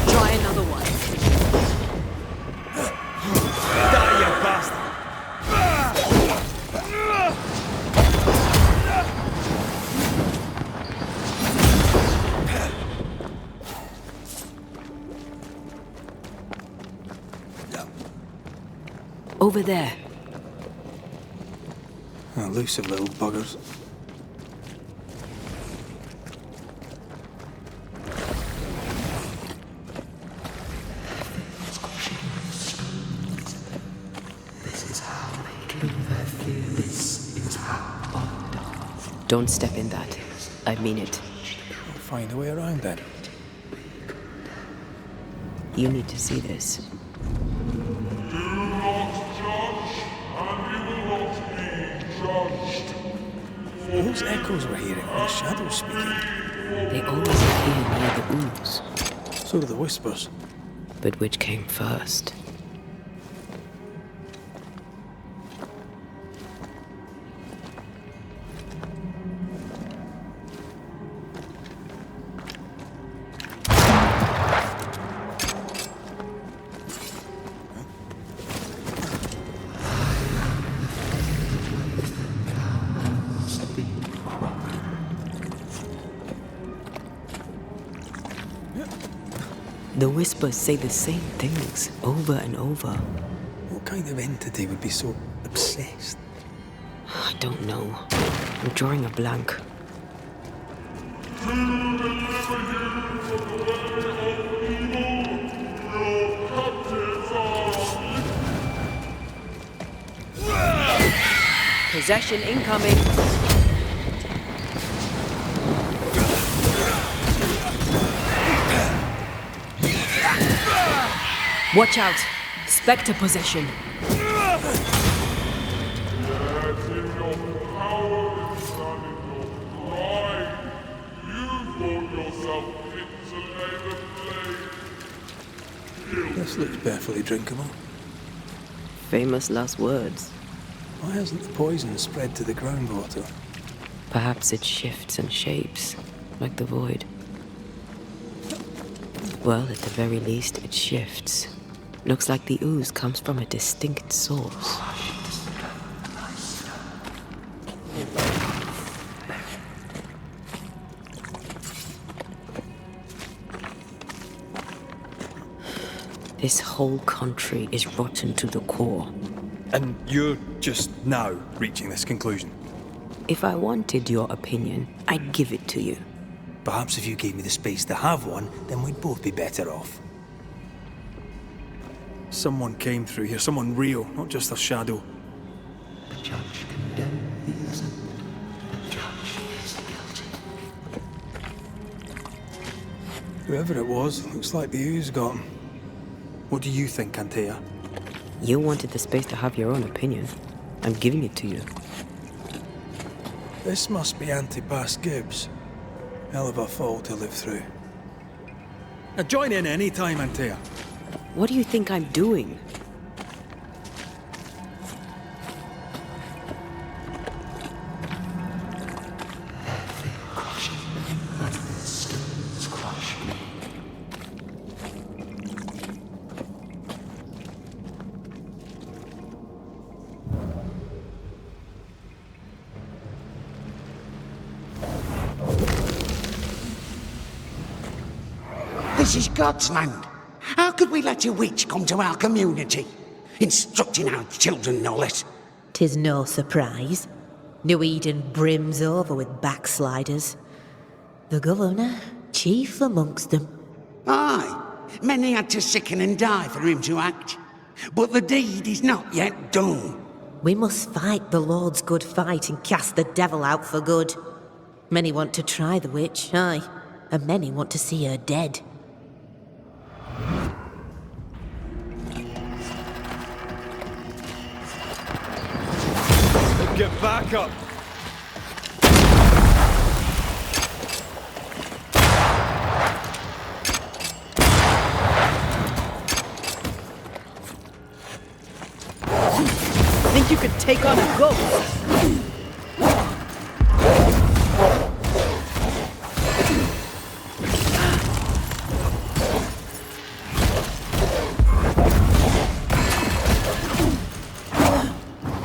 Try another one. Die, you bastard! Over there. Elusive little buggers. Don't step in that. I mean it. We'll find a way around then. You need to see this. Those echoes we're hearing are the shadows speaking. They always appear near the ooze. So do the whispers. But which came first? The whispers say the same things over and over. What kind of entity would be so obsessed? I don't know. I'm drawing a blank. Possession incoming. Watch out! Spectre possession. This looks perfectly drinkable. Famous last words. Why hasn't the poison spread to the groundwater? Perhaps it shifts and shapes, like the void. Well, at the very least, it shifts. Looks like the ooze comes from a distinct source. This whole country is rotten to the core. And you're just now reaching this conclusion? If I wanted your opinion, I'd give it to you. Perhaps if you gave me the space to have one, then we'd both be better off. Someone came through here, someone real, not just a shadow. The judge condemned the innocent. The judge is guilty. Whoever it was, looks like the ooze got him. What do you think, Antea? You wanted the space to have your own opinion. I'm giving it to you. This must be Antipas Gibbs. Hell of a fall to live through. Now join in any time, Antea. What do you think I'm doing? This is God's land. How could we let a witch come to our community? Instructing our children, no less. 'Tis no surprise. New Eden brims over with backsliders. The governor, chief amongst them. Aye, many had to sicken and die for him to act. But the deed is not yet done. We must fight the Lord's good fight and cast the devil out for good. Many want to try the witch, aye, and many want to see her dead. Get back up! Think you could take on a ghost?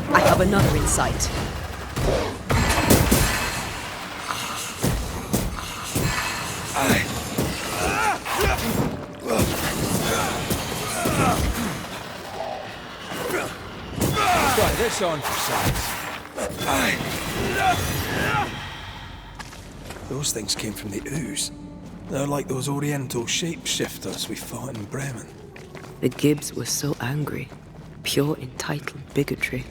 I have another insight. Try this on for size. Those things came from the ooze. They're like those Oriental shapeshifters we fought in Bremen. The Gibbs were so angry. Pure entitled bigotry.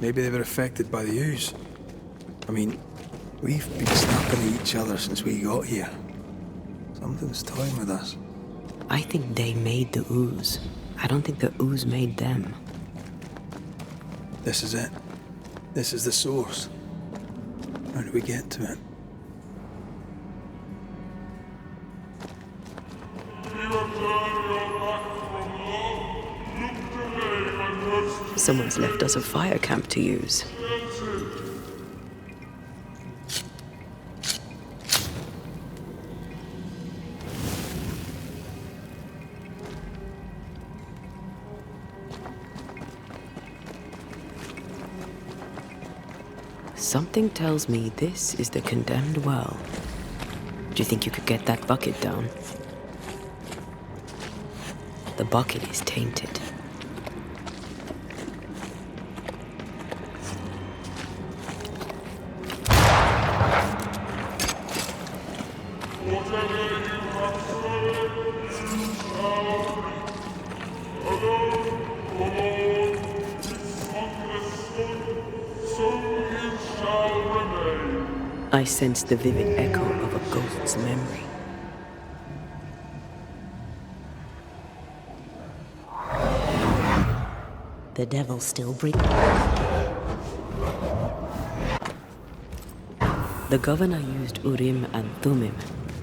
Maybe they were affected by the ooze. I mean, we've been snapping at each other since we got here. Something's toying with us. I think they made the ooze. I don't think the ooze made them. This is it. This is the source. How do we get to it? Someone's left us a fire camp to use. Something tells me this is the condemned well. Do you think you could get that bucket down? The bucket is tainted. I sense the vivid echo of a ghost's memory. The devil still breathes. The governor used Urim and Thummim,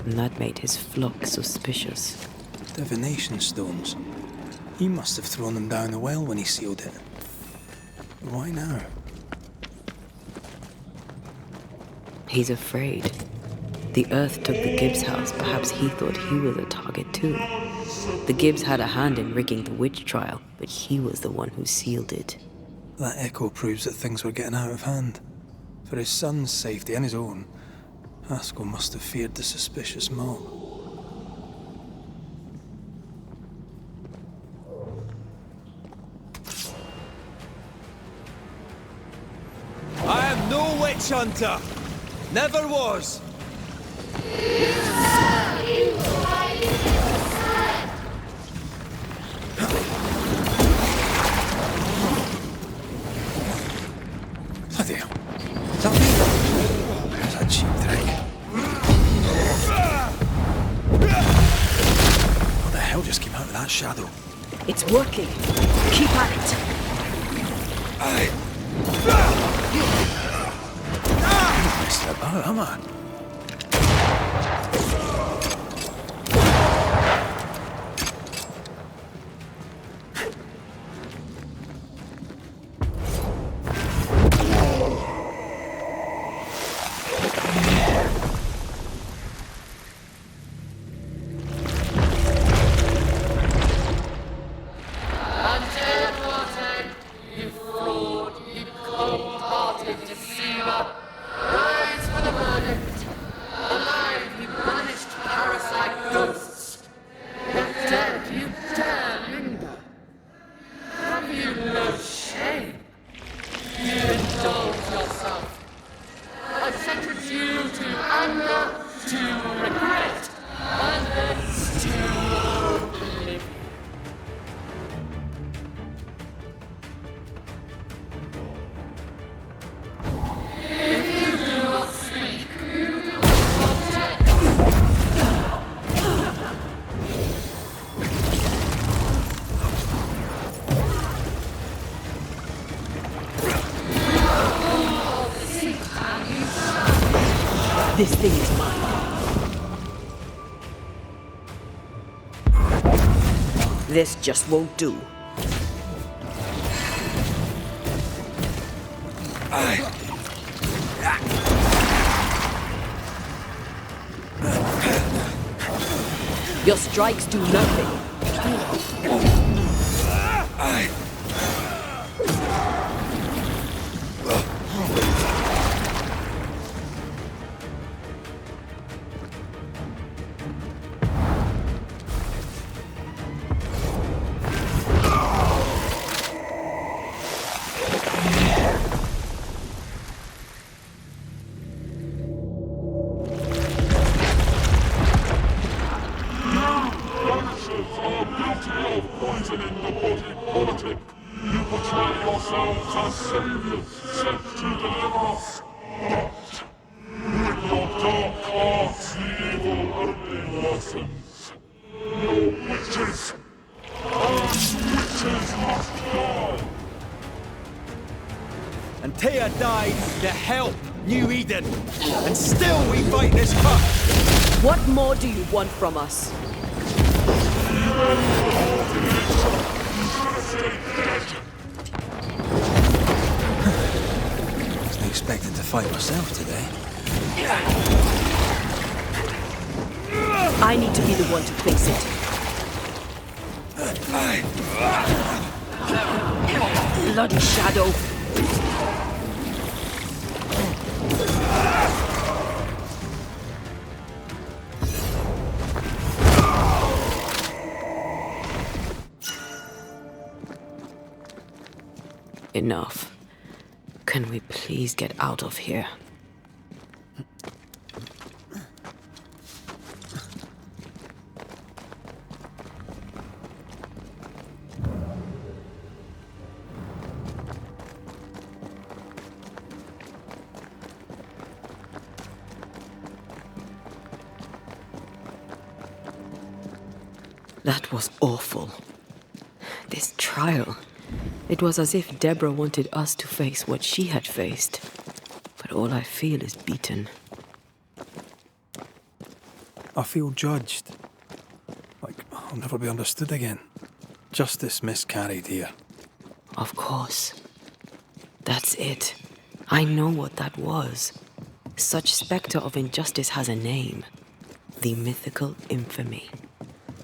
and that made his flock suspicious. Divination stones. He must have thrown them down the well when he sealed it. Why now? He's afraid. The Earth took the Gibbs house. Perhaps he thought he was a target too. The Gibbs had a hand in rigging the witch trial, but he was the one who sealed it. That echo proves that things were getting out of hand. For his son's safety and his own, Haskell must have feared the suspicious mob. witch hunter. Never was. Bloody hell. Is that me? There's a cheap trick. What the hell just came out of that shadow? It's working. Keep at it. I'm messing about, am I? This thing is mine. This just won't do. Your strikes do nothing. Antea died to help New Eden, and still we fight this curse. What more do you want from us? Wasn't expecting to fight myself today. I need to be the one to face it. Bloody shadow. Enough. Can we please get out of here? That was awful. This trial. It was as if Deborah wanted us to face what she had faced. But all I feel is beaten. I feel judged. Like I'll never be understood again. Justice miscarried here. Of course. That's it. I know what that was. Such spectre of injustice has a name. The mythical infamy.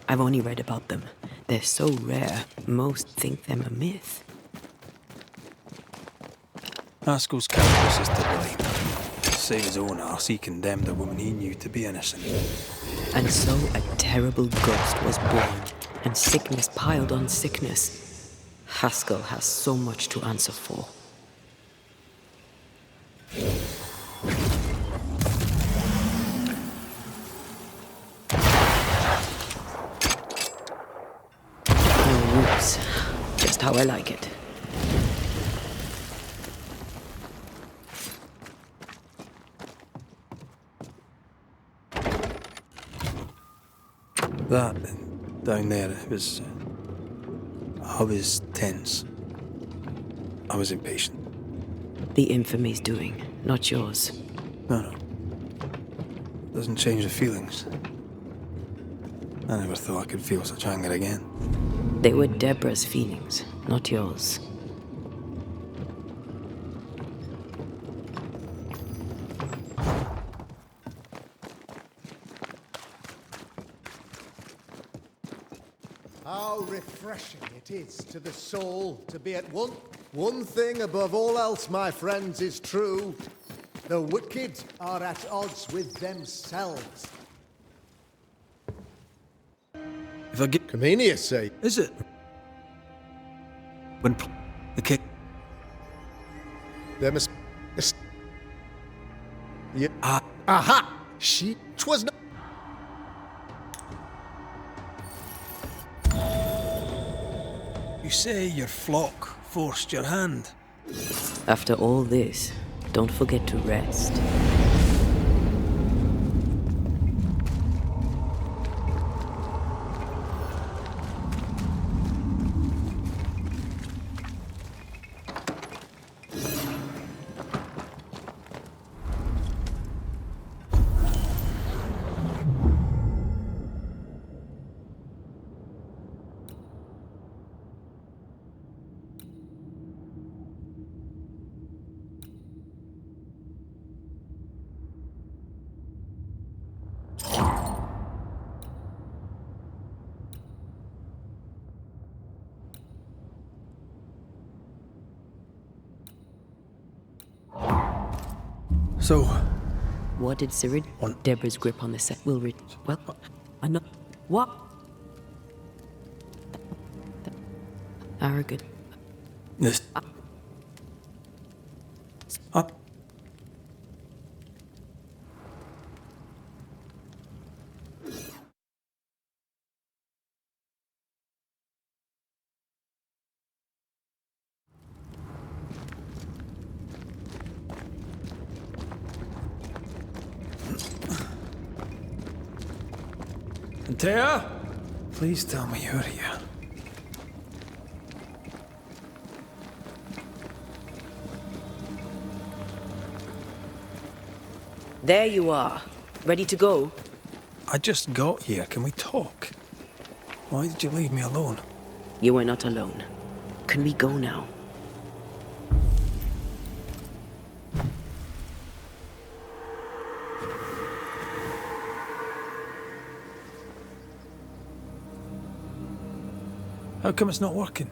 I've only read about them. They're so rare, most think them a myth. Haskell's cowardice is to blame. To save his own arse, he condemned a woman he knew to be innocent. And so a terrible ghost was born, and sickness piled on sickness. Haskell has so much to answer for. how I like it. That down there, it was... I was tense. I was impatient. The infamy's doing, not yours. No. Doesn't change the feelings. I never thought I could feel such anger again. They were Deborah's feelings, not yours. How refreshing it is to the soul to be at one thing above all else, my friends, is true. The wicked are at odds with themselves. If I get... Comenius say... Is it? When... The kick... There must... Yeah. Aha! She... 'Twas not... You say your flock forced your hand. After all this, don't forget to rest. So... What did Sirid want? Deborah's grip on the set will reach. Well, I know. What? Arrogant. This... Up. Antea? Please tell me you're here. There you are. Ready to go? I just got here. Can we talk? Why did you leave me alone? You were not alone. Can we go now? How come it's not working?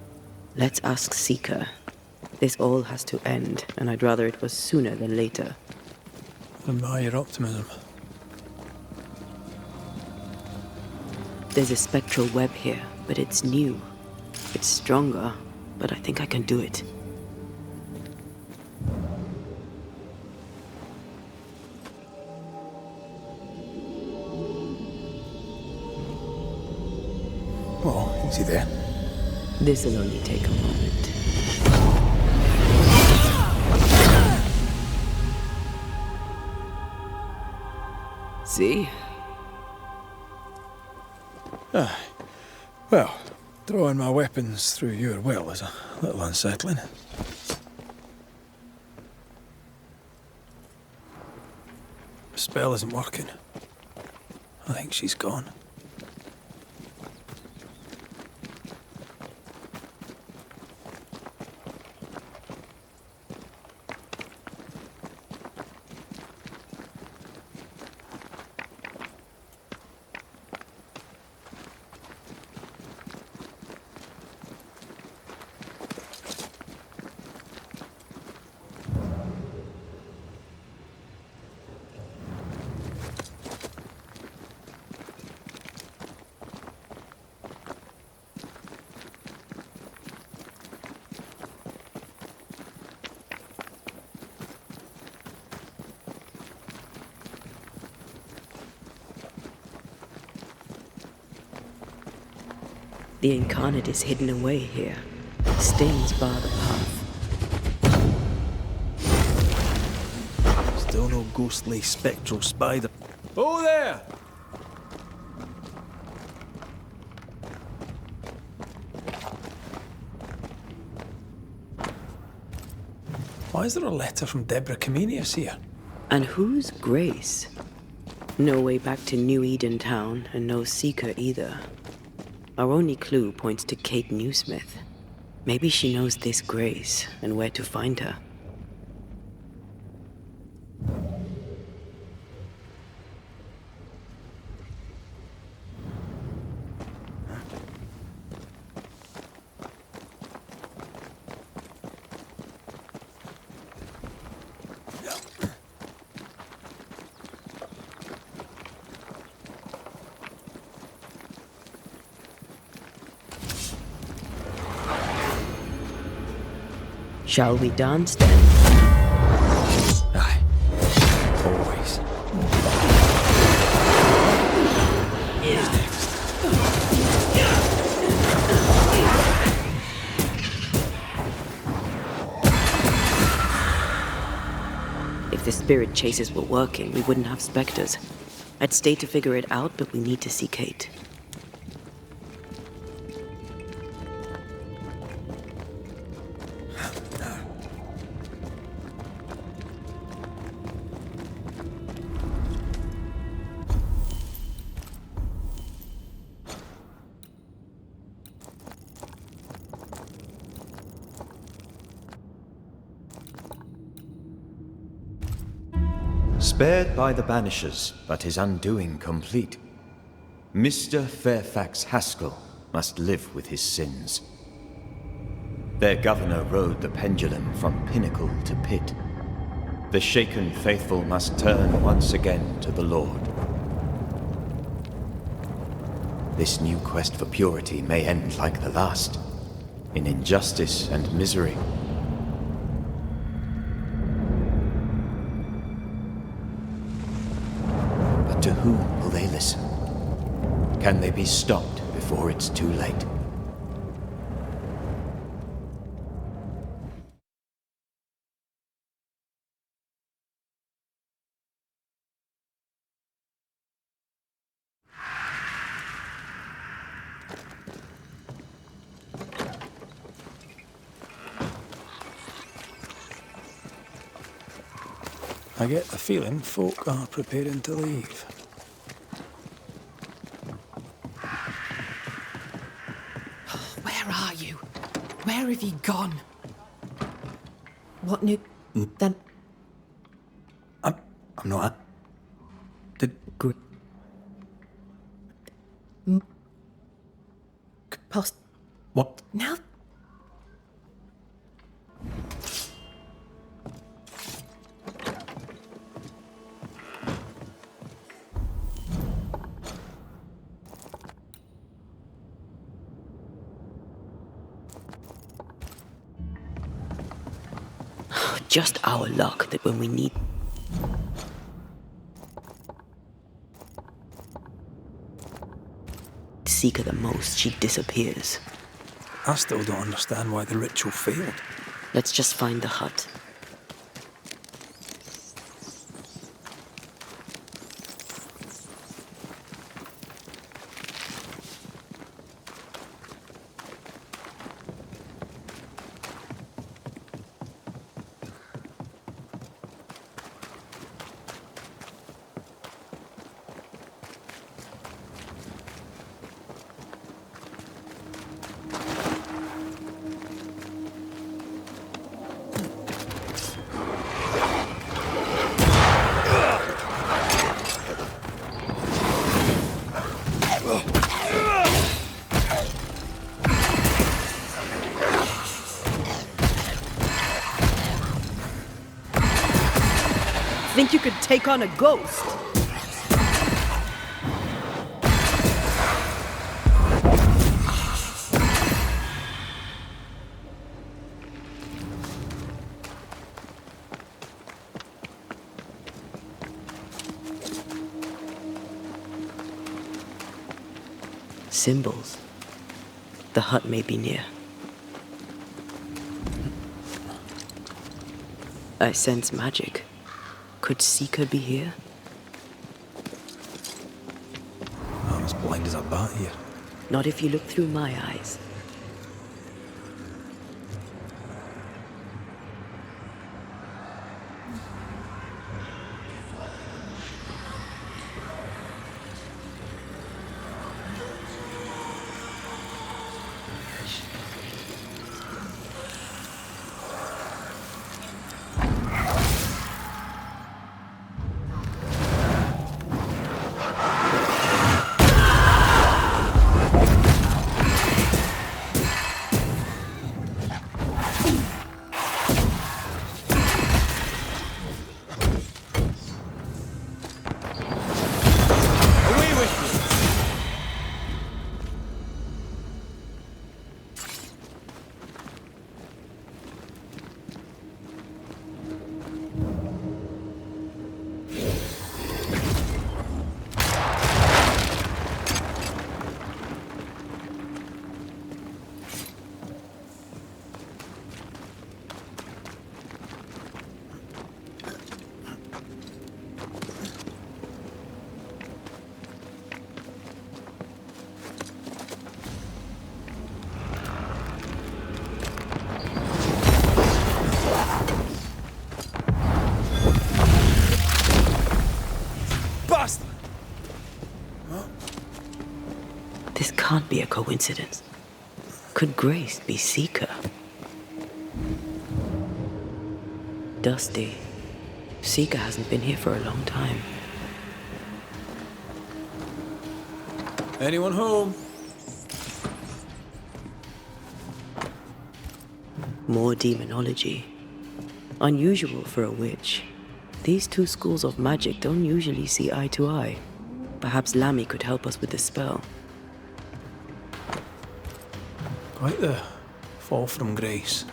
Let's ask Seeker. This all has to end, and I'd rather it was sooner than later. Admire your optimism. There's a spectral web here, but it's new. It's stronger, but I think I can do it. Oh, is he there? This'll only take a moment. See? Well, throwing my weapons through your will is a little unsettling. The spell isn't working. I think she's gone. The incarnate is hidden away here, Stains bar the path. Still no ghostly spectral spider. Oh there! Why is there a letter from Deborah Comenius here? And who's Grace? No way back to New Eden Town, and no seeker either. Our only clue points to Kate Newsmith. Maybe she knows this Grace and where to find her. Shall we dance then? Aye. Always. Who's next? If the spirit chases were working, we wouldn't have specters. I'd stay to figure it out, but we need to see Kate. Spared by the Banishers, but his undoing complete. Mr. Fairfax Haskell must live with his sins. Their governor rode the pendulum from pinnacle to pit. The shaken faithful must turn once again to the Lord. This new quest for purity may end like the last, in injustice and misery. To whom will they listen? Can they be stopped before it's too late? I get the feeling folk are preparing to leave. Where are you? Where have you gone? What new... Then... I'm not... Did... Post... What? Now... Just our luck that when we need... Seeker the most, she disappears. I still don't understand why the ritual failed. Let's just find the hut. Think you could take on a ghost? Symbols. The hut may be near. I sense magic. Could Seeker be here? I'm as blind as a bat here. Not if you look through my eyes. This can't be a coincidence. Could Grace be Seeker? Dusty. Seeker hasn't been here for a long time. Anyone home? More demonology. Unusual for a witch. These two schools of magic don't usually see eye to eye. Perhaps Lammy could help us with the spell. Quite the fall from grace.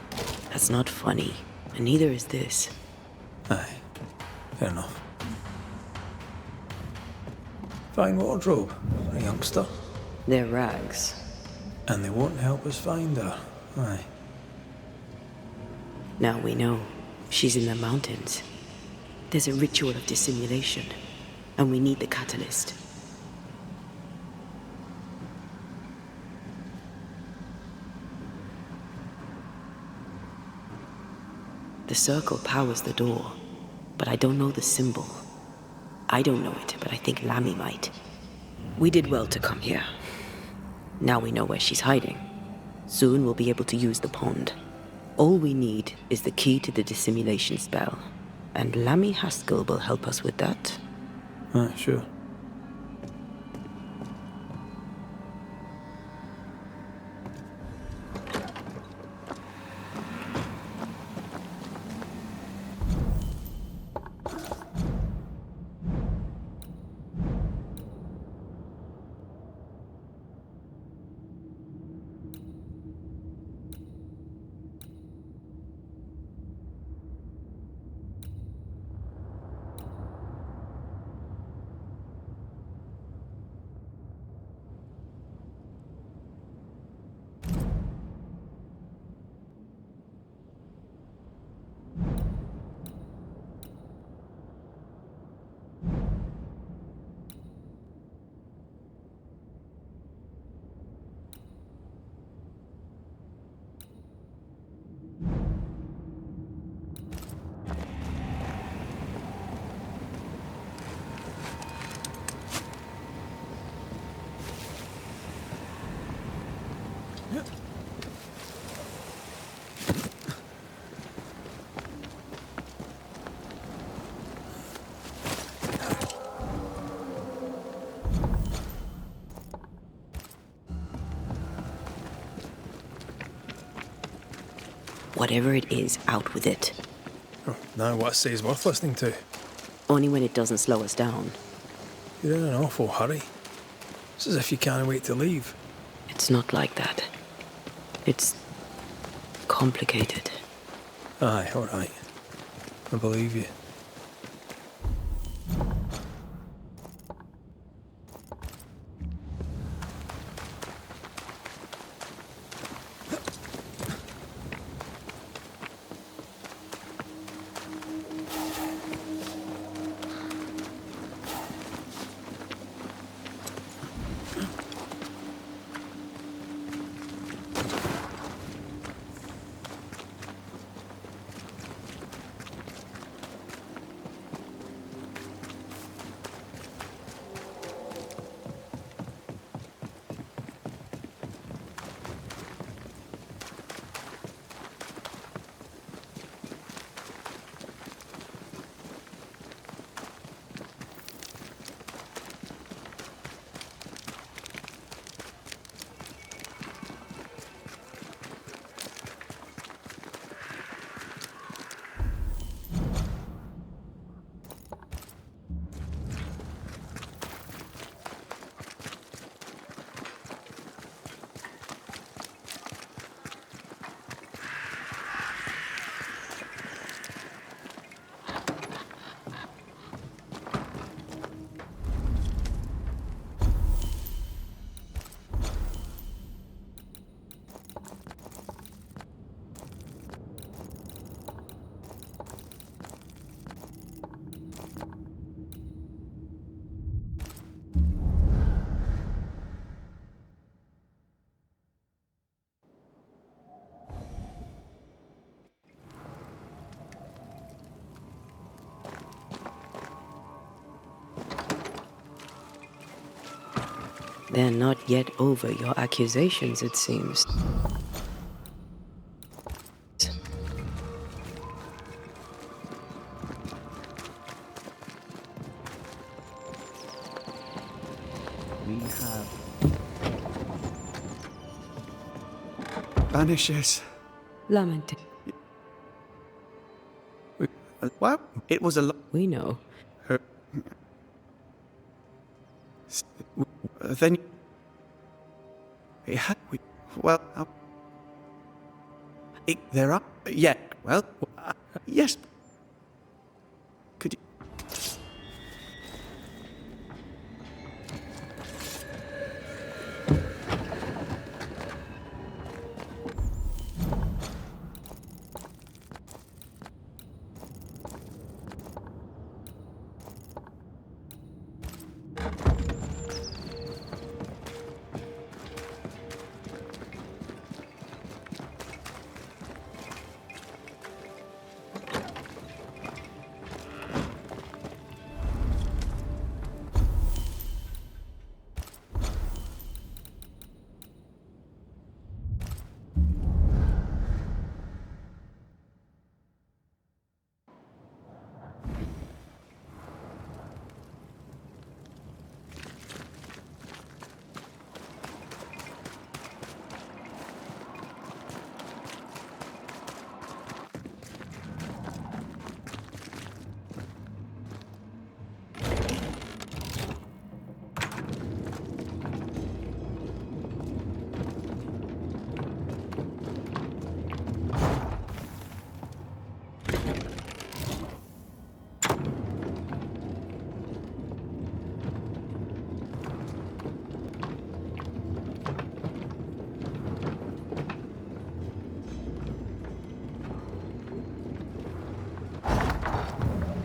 That's not funny, and neither is this. Aye, fair enough. Fine wardrobe, a youngster. They're rags. And they won't help us find her. Aye. Now we know. She's in the mountains. There's a ritual of dissimulation, and we need the catalyst. The circle powers the door, but I don't know the symbol. I don't know it, but I think Lammy might. We did well to come here. Now we know where she's hiding. Soon we'll be able to use the pond. All we need is the key to the dissimulation spell, and Lammy Haskell will help us with that. Sure. Whatever it is, out with it. Oh, now what I say is worth listening to. Only when it doesn't slow us down. You're in an awful hurry. It's as if you can't wait to leave. It's not like that. It's complicated. Aye, all right. I believe you. They're not yet over your accusations, it seems. We have Banishers. Lamenting. Well, it was a We know. her. Then well, there are yeah. Well, yes. Could you?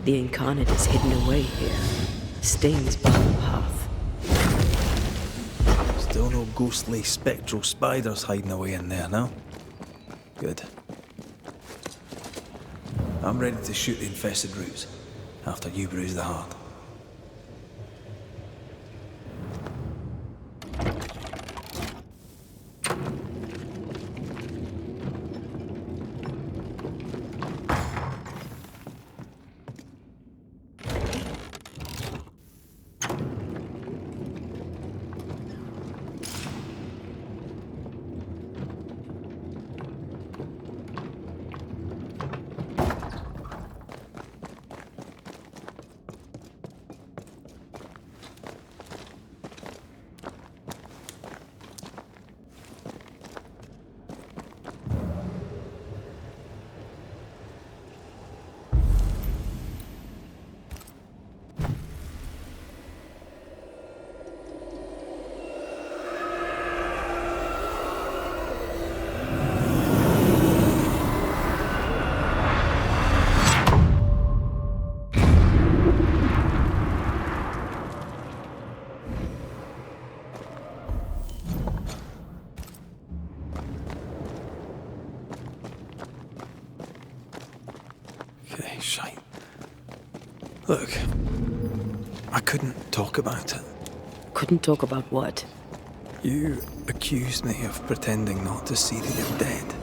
The incarnate is hidden away here. Stings by the path. Still no ghostly, spectral spiders hiding away in there, no? Good. I'm ready to shoot the infested roots after you bruise the heart. Okay, shite. Look, I couldn't talk about it. Couldn't talk about what? You accused me of pretending not to see that you're dead.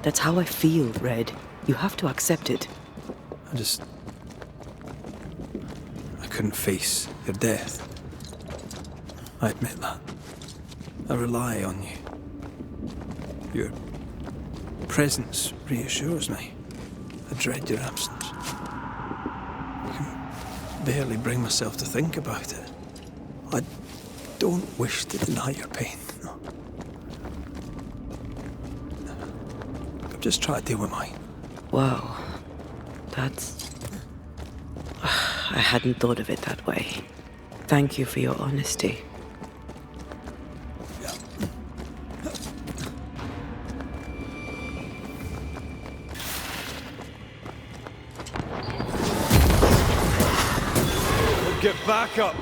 That's how I feel, Red. You have to accept it. I couldn't face your death. I admit that. I rely on you. Your presence reassures me. I dread your absence. I can barely bring myself to think about it. I don't wish to deny your pain. No. I'm just trying to deal with mine. Wow. That's... I hadn't thought of it that way. Thank you for your honesty. Get back up!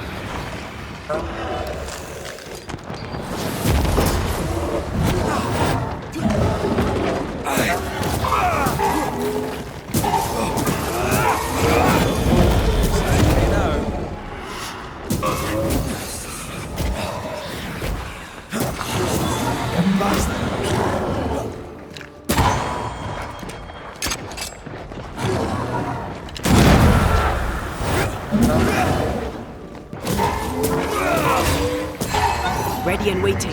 Ready and waiting.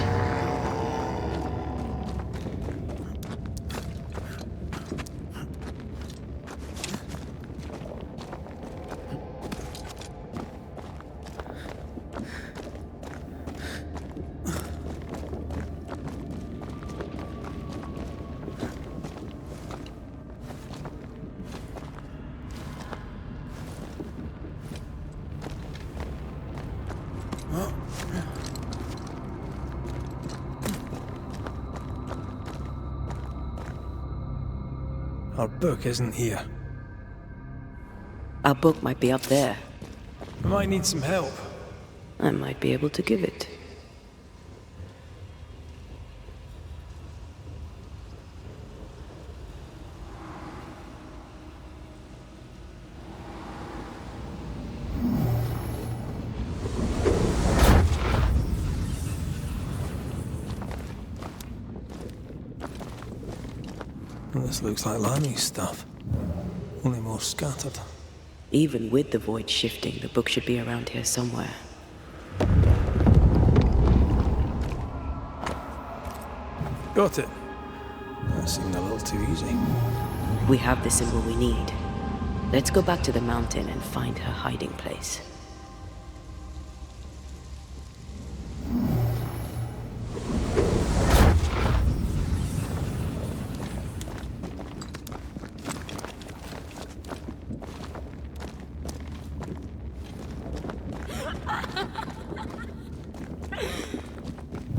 Our book isn't here. Our book might be up there. I might need some help. I might be able to give it. Well, this looks like Lami's stuff. Only more scattered. Even with the void shifting, the book should be around here somewhere. Got it. That seemed a little too easy. We have the symbol we need. Let's go back to the mountain and find her hiding place.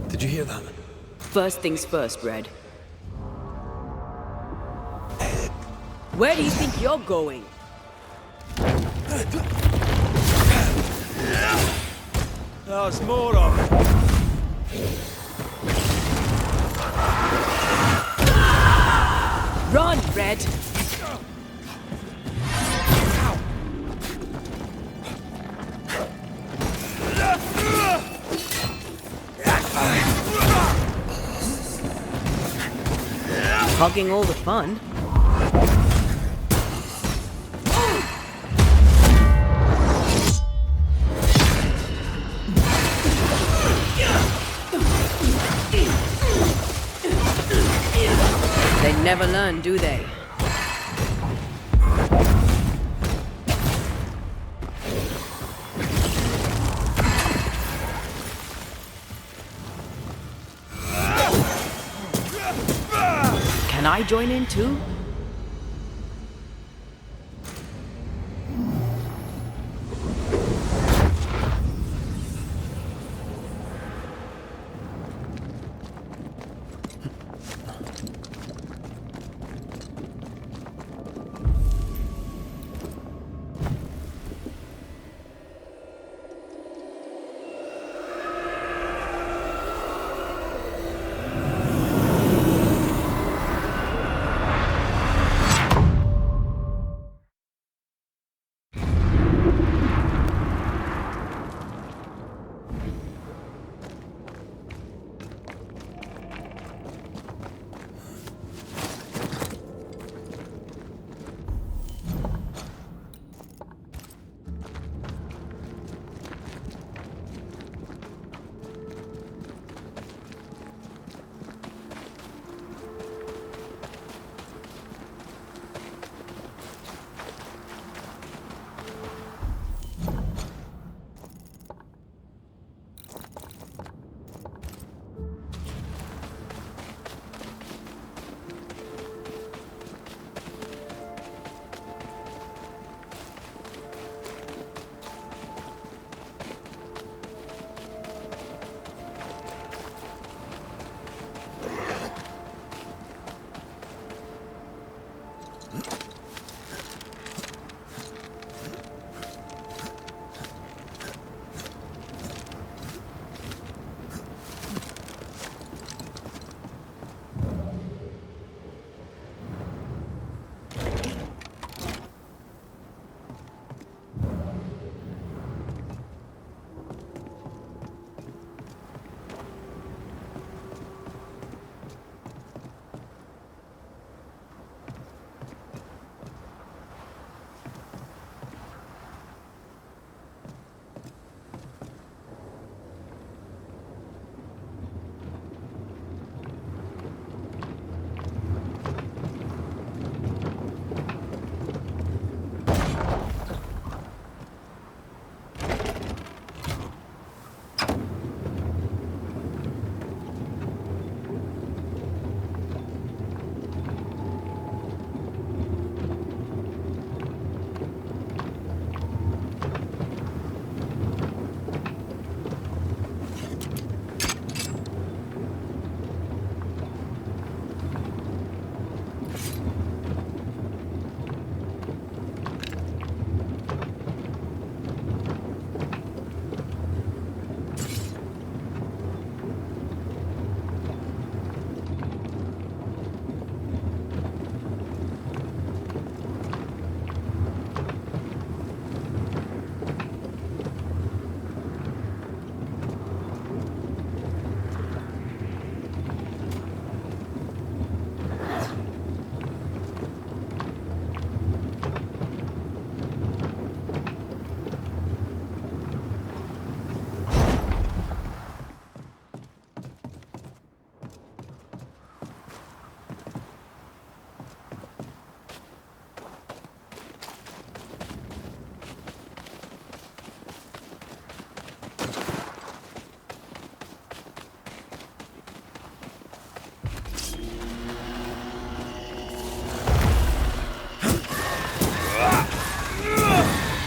Did you hear that? First things first, Red. Where do you think you're going? There's more of it. Run, Red! Hogging all the fun. They never learn, do they? Can I join in too?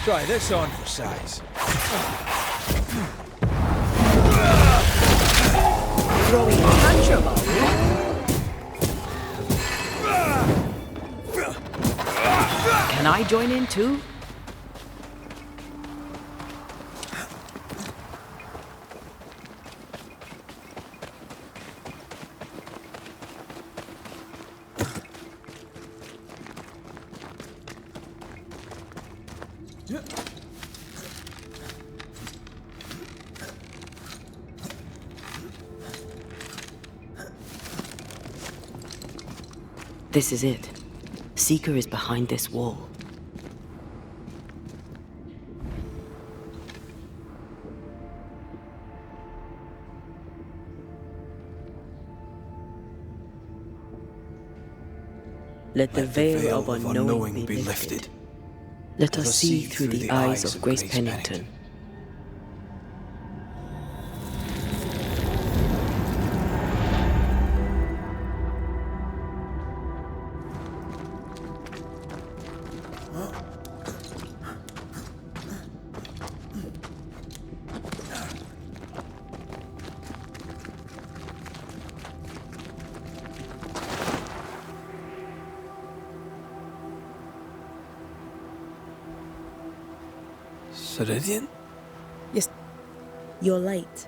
Try this on for size. Throwing a tantrum, are you? Can I join in too? This is it. Seeker is behind this wall. Let the veil of unknowing be lifted. Let us see through the eyes of Grace Pennington. Ceridian? Yes. You're late.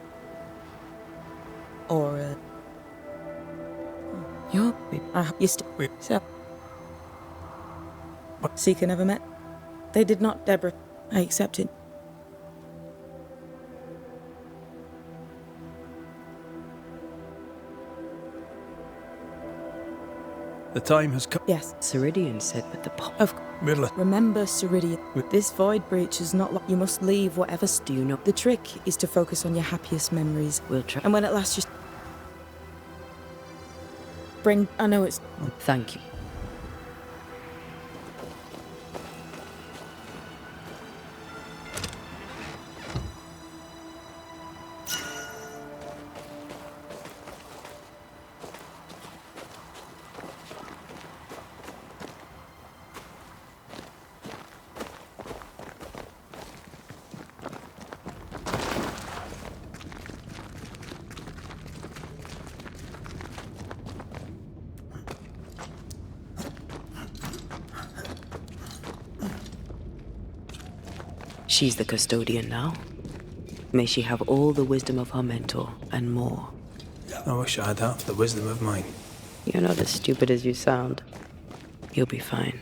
Or, You're... Wait. So... Seeker never met? They did not, Deborah. I accepted. The time has come. Yes. Ceridian said with the pop. Of Middle. Remember, Ceridian, this void breach is not you must leave whatever. Do you know? The trick is to focus on your happiest memories. We'll try. And when at last you I know it's... Thank you. She's the custodian now. May she have all the wisdom of her mentor and more. I wish I had half the wisdom of mine. You're not as stupid as you sound. You'll be fine.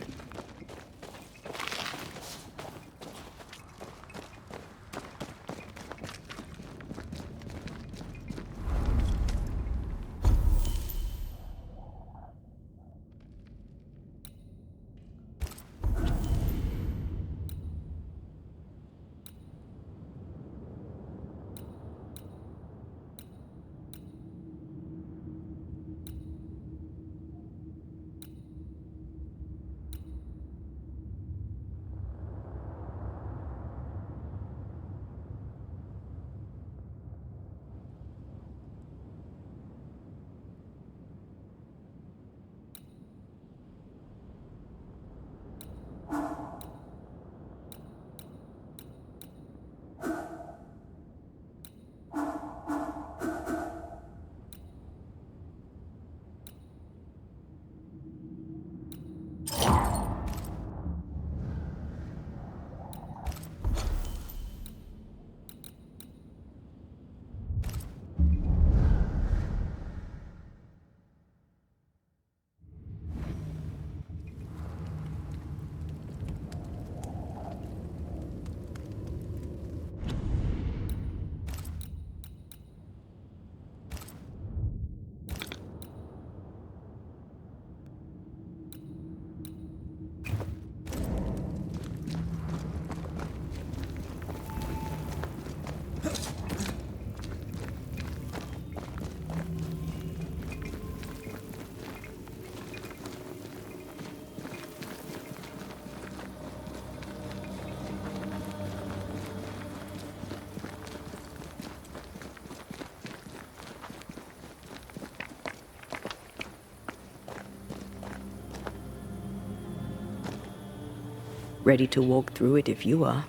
Ready to walk through it if you are.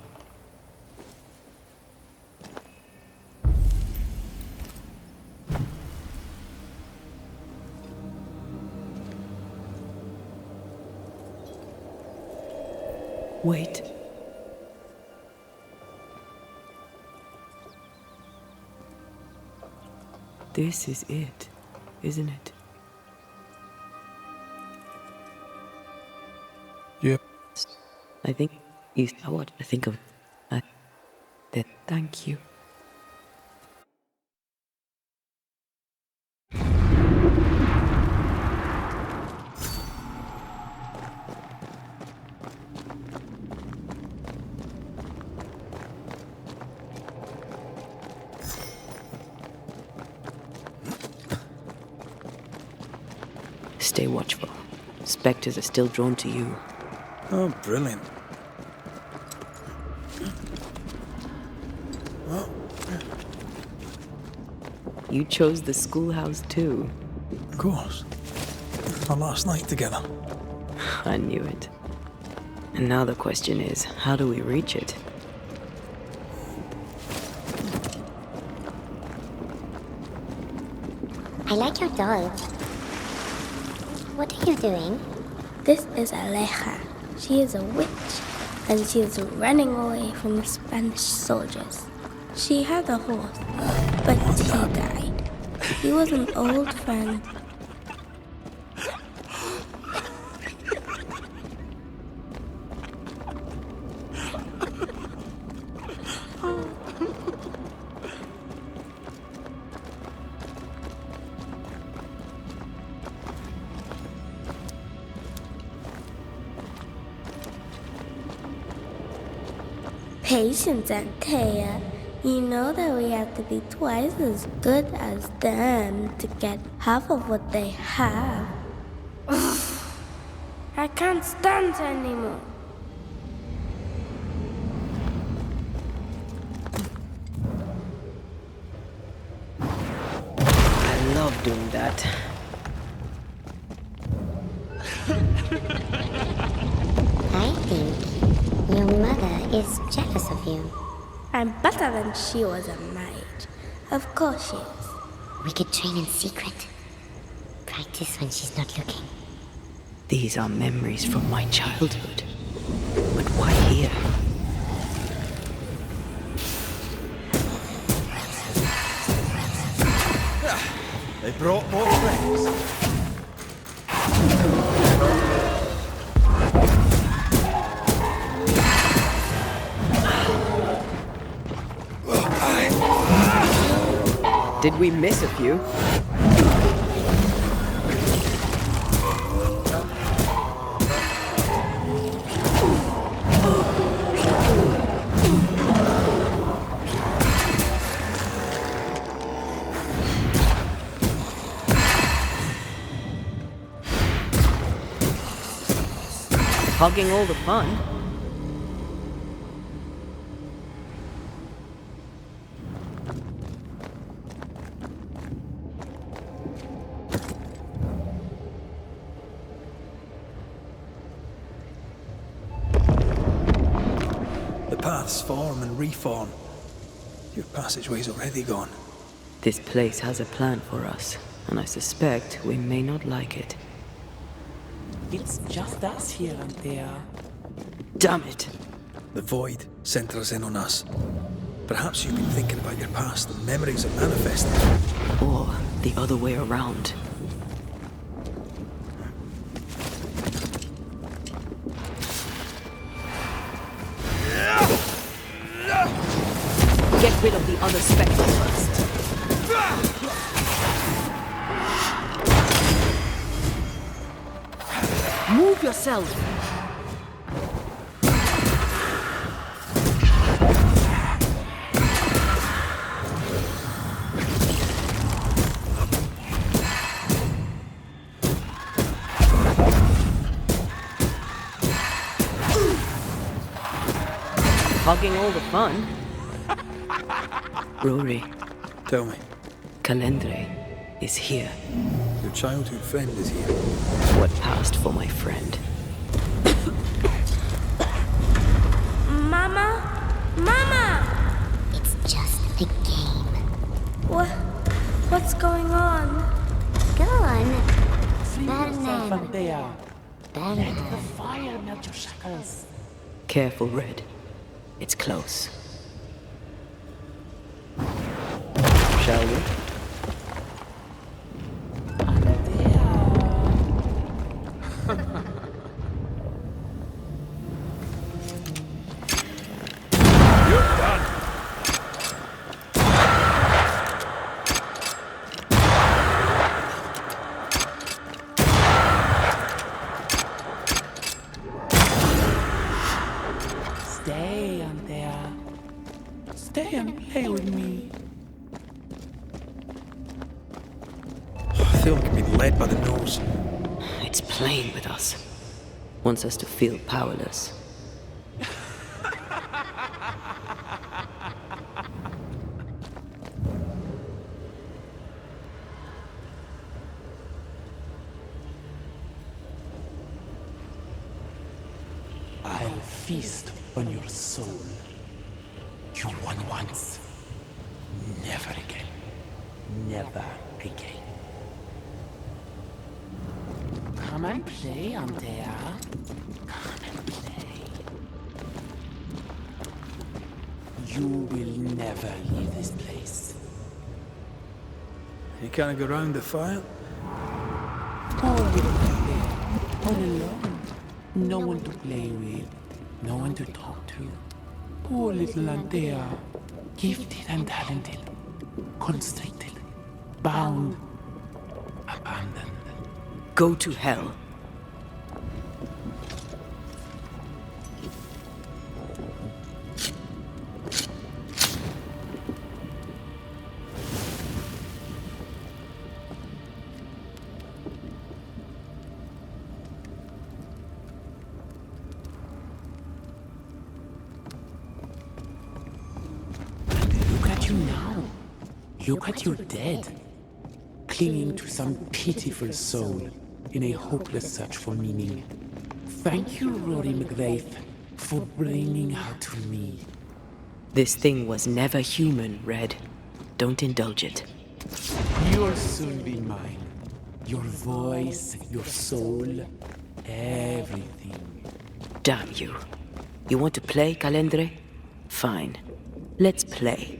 Wait. This is it, isn't it? Yep. I think you know what I think of. Thank you. Stay watchful. Spectres are still drawn to you. Oh, brilliant. You chose the schoolhouse too. Of course. Our last night together. I knew it. And now the question is, how do we reach it? I like your dog. What are you doing? This is Aleja. She is a witch, and she is running away from the Spanish soldiers. She had a horse, but he died. He was an old friend. Patience, Antea. You know that we have to be twice as good as them to get half of what they have. I can't stand her anymore. I love doing that. I think your mother is jealous of you. I'm better than she was a mage. Of course she is. We could train in secret. Practice when she's not looking. These are memories from my childhood. But why here? They brought more friends. Did we miss a few? Hogging all the fun. The paths form and reform. Your passageway's already gone. This place has a plan for us, and I suspect we may not like it. It's just us here and there. Damn it! The void centers in on us. Perhaps you've been thinking about your past and memories are manifesting. Or the other way around. Get rid of the other spectre first. Move yourself! Hogging all the fun. Rory. Tell me. Calendre is here. Your childhood friend is here. What passed for my friend? out your shackles. Careful, Red. It's close. Shall we? You're done. Stay, Antea. Stay and play with me. I feel like I'm being led by the nose. It's playing with us. Wants us to feel powerless. I'll feast on your soul. You won once. Never again. Never again. Come and play, Antea. Come and play. You will never leave this place. You can't go round the fire? Poor little Antea, all alone. No one to play with, no one to talk to. Poor little Antea, gifted and talented, constricted, bound, abandoned. Go to hell. Look at you now. Look at you dead, clinging to some pitiful soul in a hopeless search for meaning. Thank you, Rory McGrath, for bringing her to me. This thing was never human, Red. Don't indulge it. You'll soon be mine. Your voice, your soul, everything. Damn you. You want to play, Calendre? Fine. Let's play.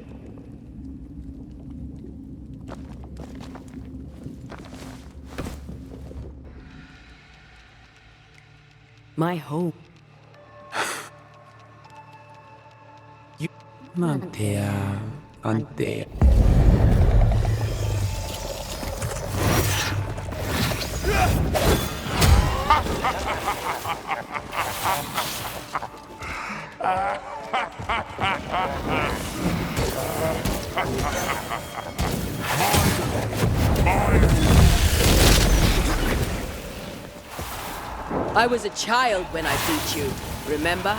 My home. Antea, Antea. I was a child when I beat you, remember?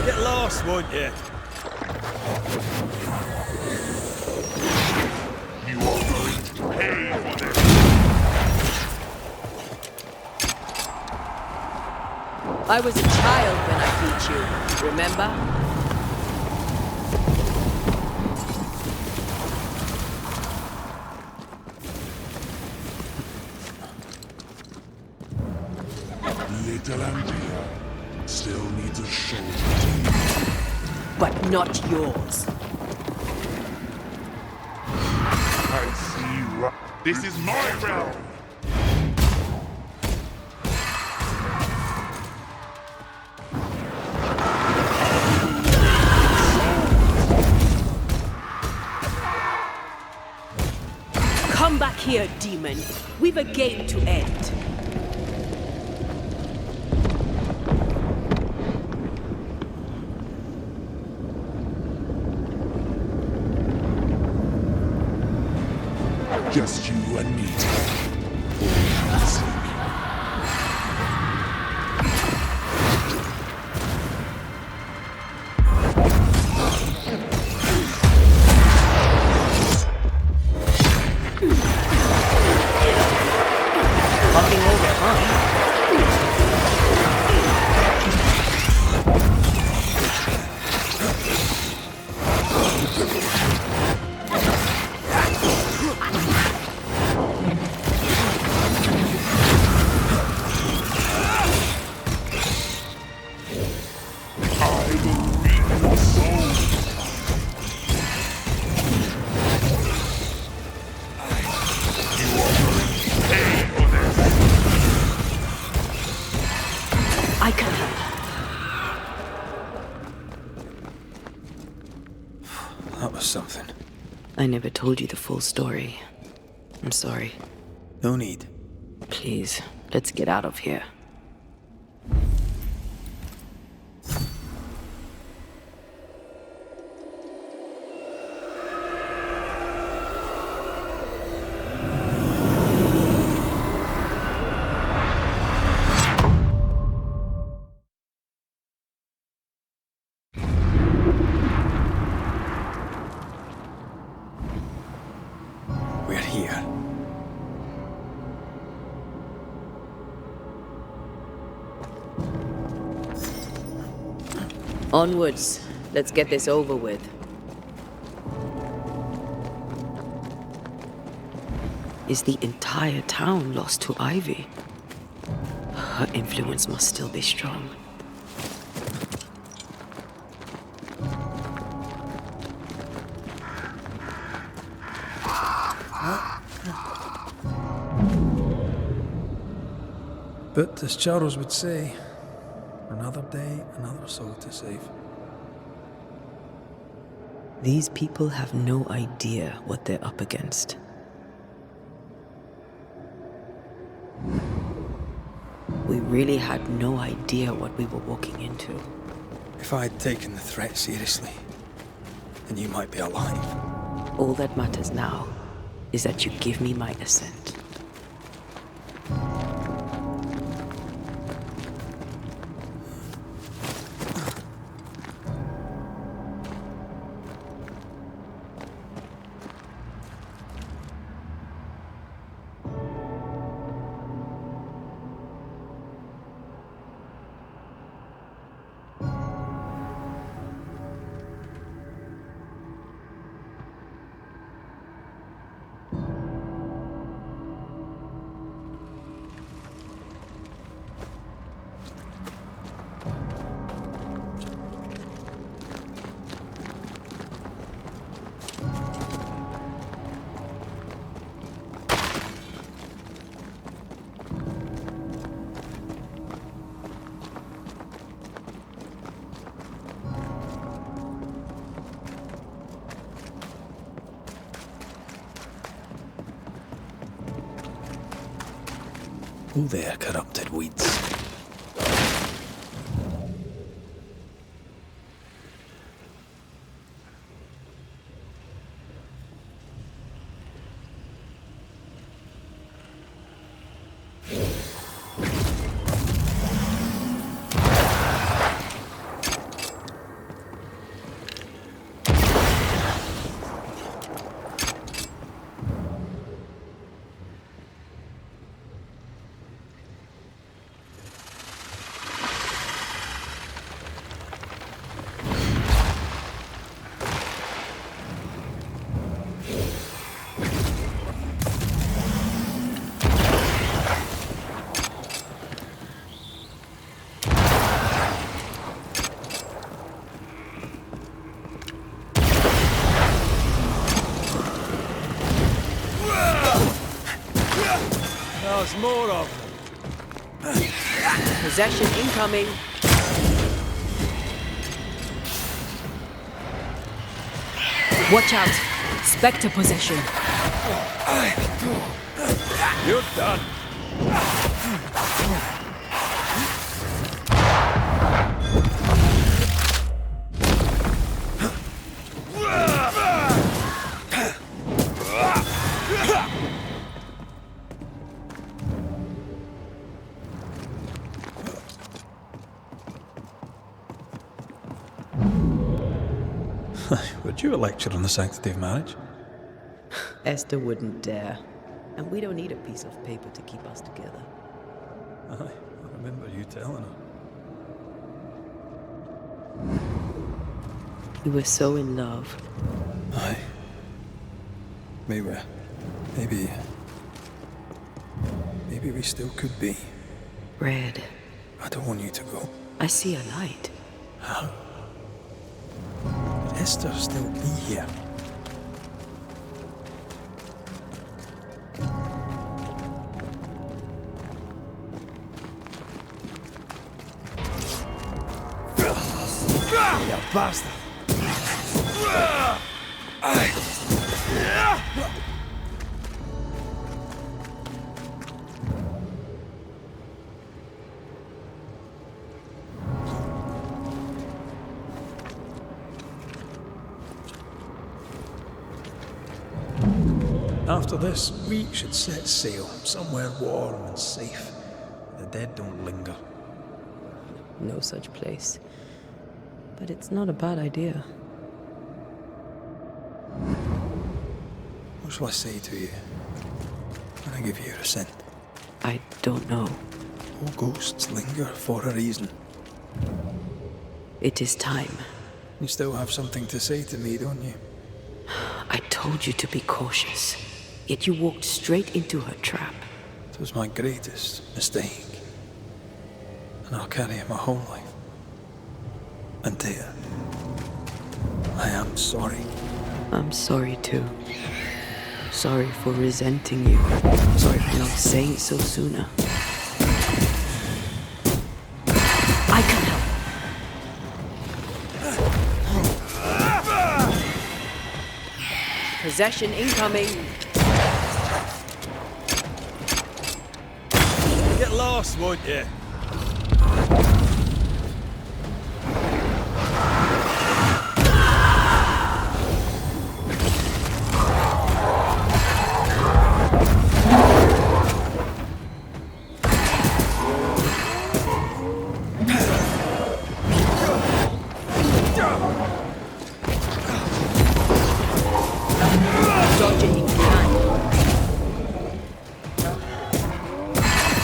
Get lost, won't you? You are going to pay for this. I was a child when I beat you, remember? Little Antea still needs a shoulder. But not yours. I see. This is my realm. Come back here, demon. We've a game to end. Just you and me. That was something. I never told you the full story. I'm sorry. No need. Please, let's get out of here. We're here. Onwards. Let's get this over with. Is the entire town lost to Ivy? Her influence must still be strong. But as Charles would say, another day, another soul to save. These people have no idea what they're up against. We really had no idea what we were walking into. If I had taken the threat seriously, then you might be alive. All that matters now is that you give me my assent. Who there, corrupted weeds? There's more of them. Possession incoming. Watch out. Spectre possession. You're done. Would you a lecture on the sanctity of marriage? Esther wouldn't dare. And we don't need a piece of paper to keep us together. Aye, I remember you telling her. We were so in love. Aye. Maybe we still could be. Red. I don't want you to go. I see a light. How? Could Esther still be here? You bastard! After this, we should set sail somewhere warm and safe. The dead don't linger. No such place. But it's not a bad idea. What shall I say to you when I give you your assent? I don't know. All ghosts linger for a reason. It is time. You still have something to say to me, don't you? I told you to be cautious. Yet you walked straight into her trap. It was my greatest mistake. And I'll carry it my whole life. Antea, I am sorry. I'm sorry too. Sorry for resenting you. Sorry for not saying so sooner. I can help. Possession incoming. Get lost, won't you?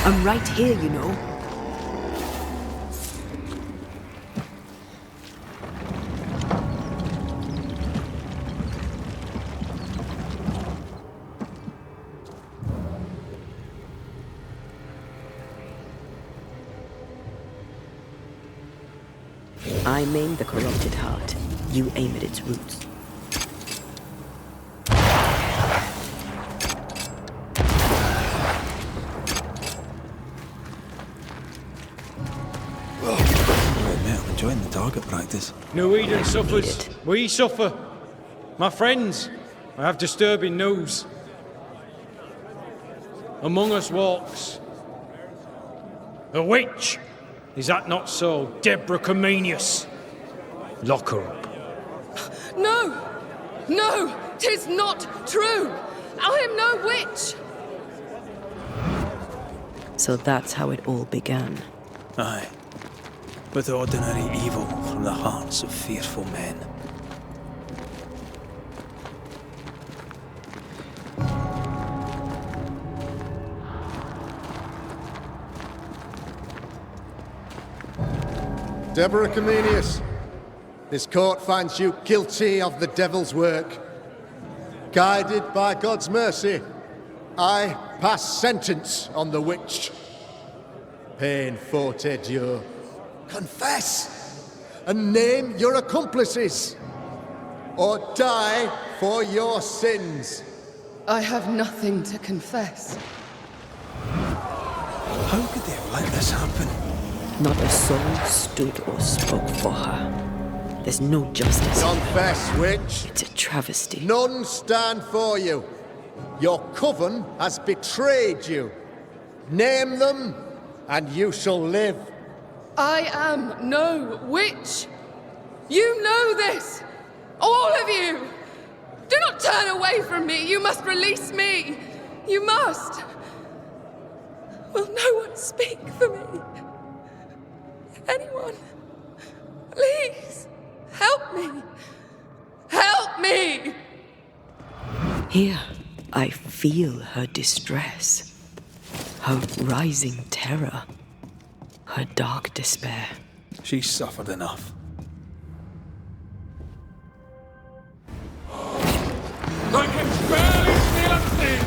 I'm right here, you know. I maim the corrupted heart. You aim at its roots. Enjoying the target practice. No Eden suffers. We suffer. My friends, I have disturbing news. Among us walks a witch. Is that not so, Deborah Comenius? Lock her up. No! No! 'Tis not true! I am no witch! So that's how it all began. Aye. With ordinary evil from the hearts of fearful men. Deborah Comenius, this court finds you guilty of the devil's work. Guided by God's mercy, I pass sentence on the witch. Pain forte Dieu. Confess and name your accomplices, or die for your sins. I have nothing to confess. How could they have let this happen? Not a soul stood or spoke for her. There's no justice. Confess, witch. It's a travesty. None stand for you. Your coven has betrayed you. Name them, and you shall live. I am no witch. You know this. All of you. Do not turn away from me. You must release me. You must. Will no one speak for me? Anyone? Please. Help me. Help me. Here, I feel her distress, her rising terror, her dark despair. She's suffered enough. I can barely feel a thing!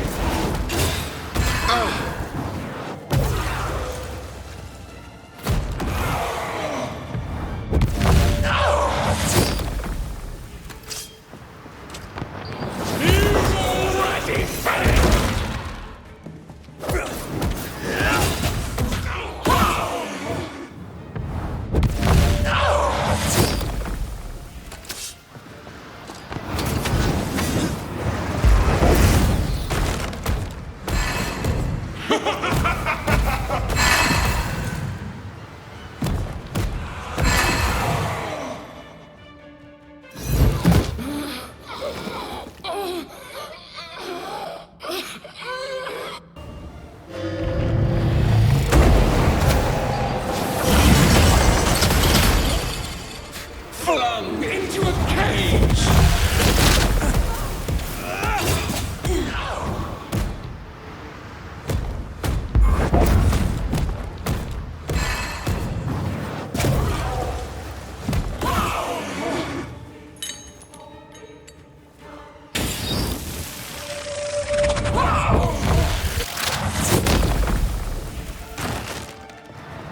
Flung into a cage!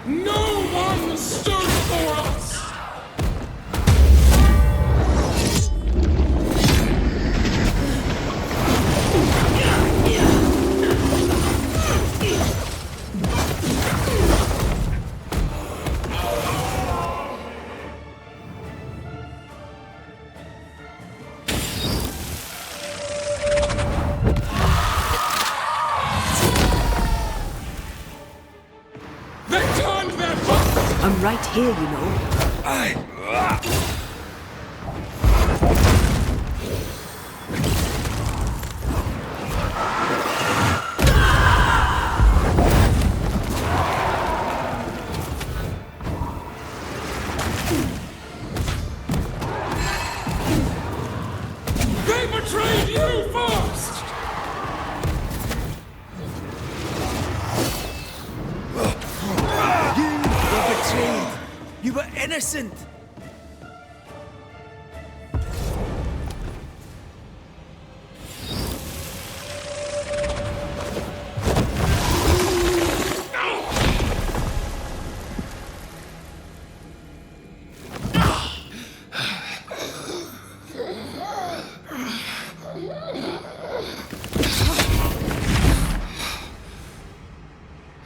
No one stood for us! They turned their back! I'm right here, you know. They betrayed you first! You were betrayed. You were innocent.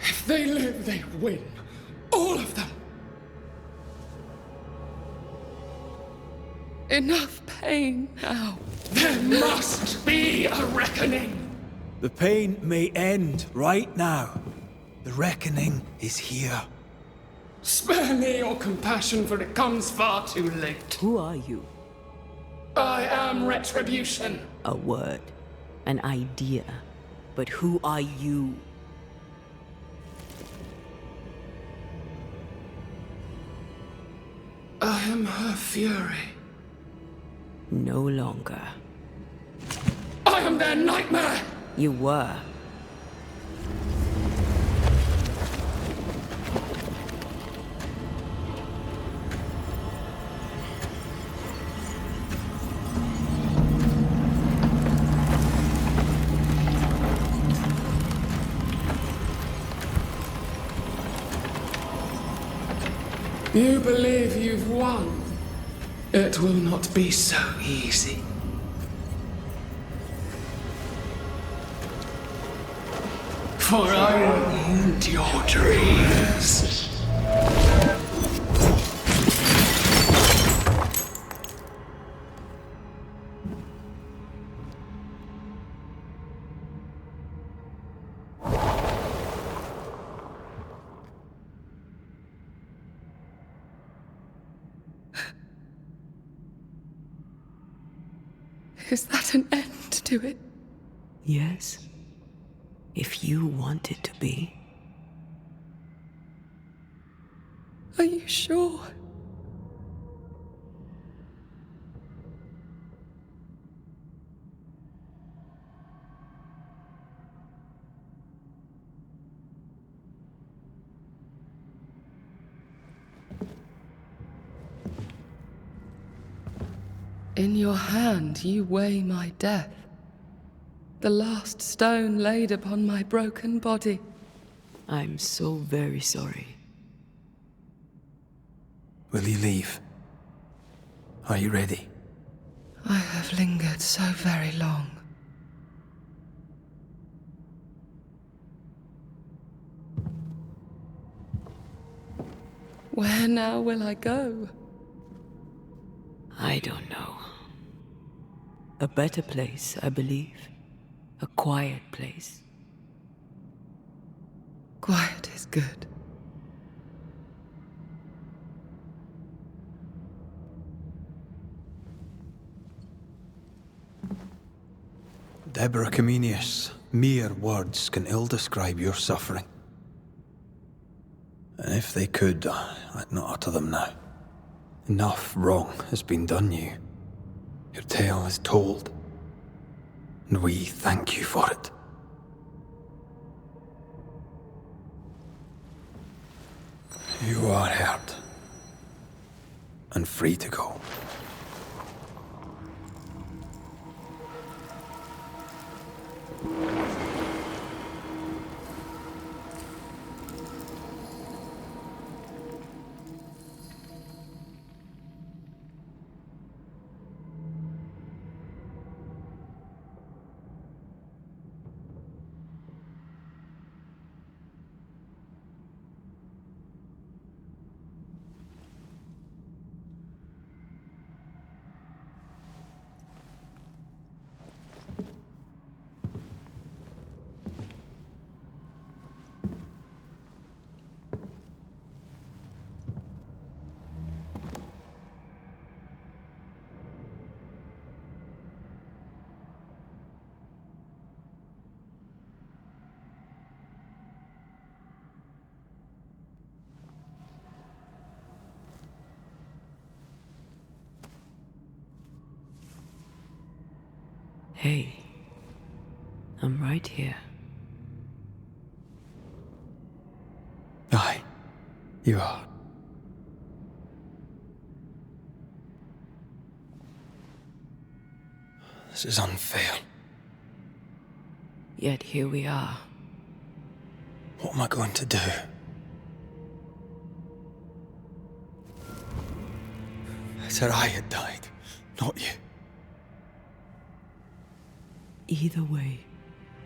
If they live, they win. All of them. Enough pain now. There must be a reckoning. The pain may end right now. The reckoning is here. Spare me your compassion, for it comes far too late. Who are you? I am retribution. A word, an idea. But who are you? I am her fury. No longer. I am their nightmare! You were. You believe you've won? It will not be so easy. for I haunt your dreams. Is that an end to it? Yes. If you want it to be. Are you sure? In your hand you weigh my death, the last stone laid upon my broken body. I'm so very sorry. Will you leave? Are you ready? I have lingered so very long. Where now will I go? I don't know. A better place, I believe. A quiet place. Quiet is good. Deborah Comenius, mere words can ill describe your suffering. And if they could, I'd not utter them now. Enough wrong has been done you. Your tale is told. And we thank you for it. You are heard. And free to go. Hey, I'm right here. Aye, you are. This is unfair. Yet here we are. What am I going to do? Better I had died, not you. Either way,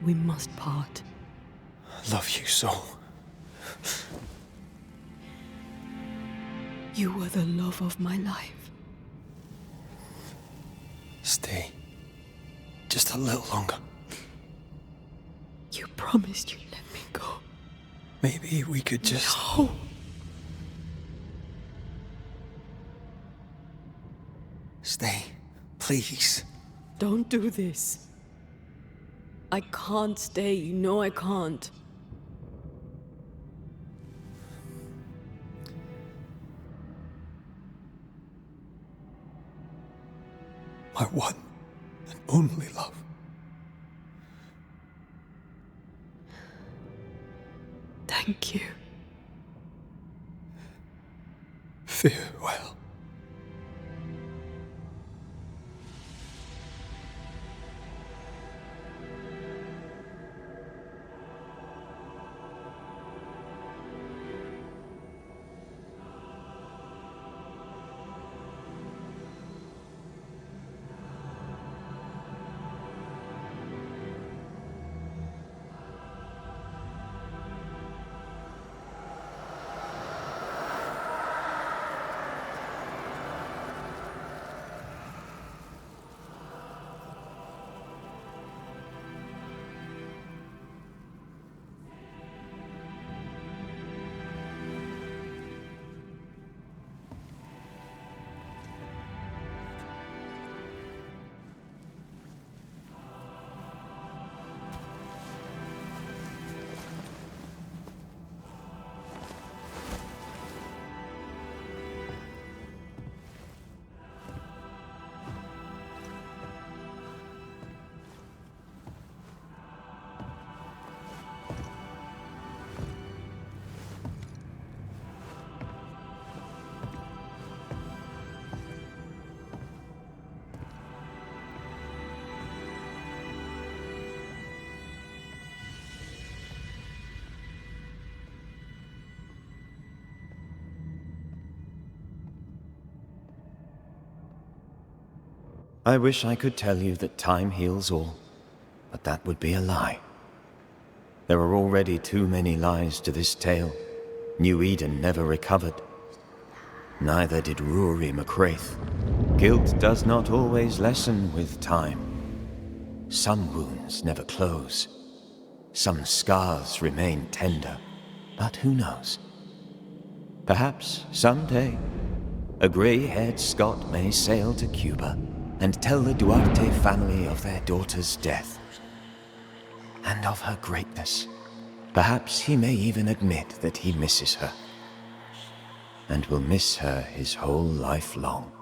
we must part. I love you so. You were the love of my life. Stay. Just a little longer. You promised you'd let me go. Maybe we could just... No! Stay, please. Don't do this. I can't stay, you know I can't. My one and only love. Thank you. Farewell. I wish I could tell you that time heals all, but that would be a lie. There are already too many lies to this tale. New Eden never recovered. Neither did Rory McCraith. Guilt does not always lessen with time. Some wounds never close. Some scars remain tender. But who knows? Perhaps someday, a grey-haired Scot may sail to Cuba and tell the Duarte family of their daughter's death and of her greatness. Perhaps he may even admit that he misses her and will miss her his whole life long.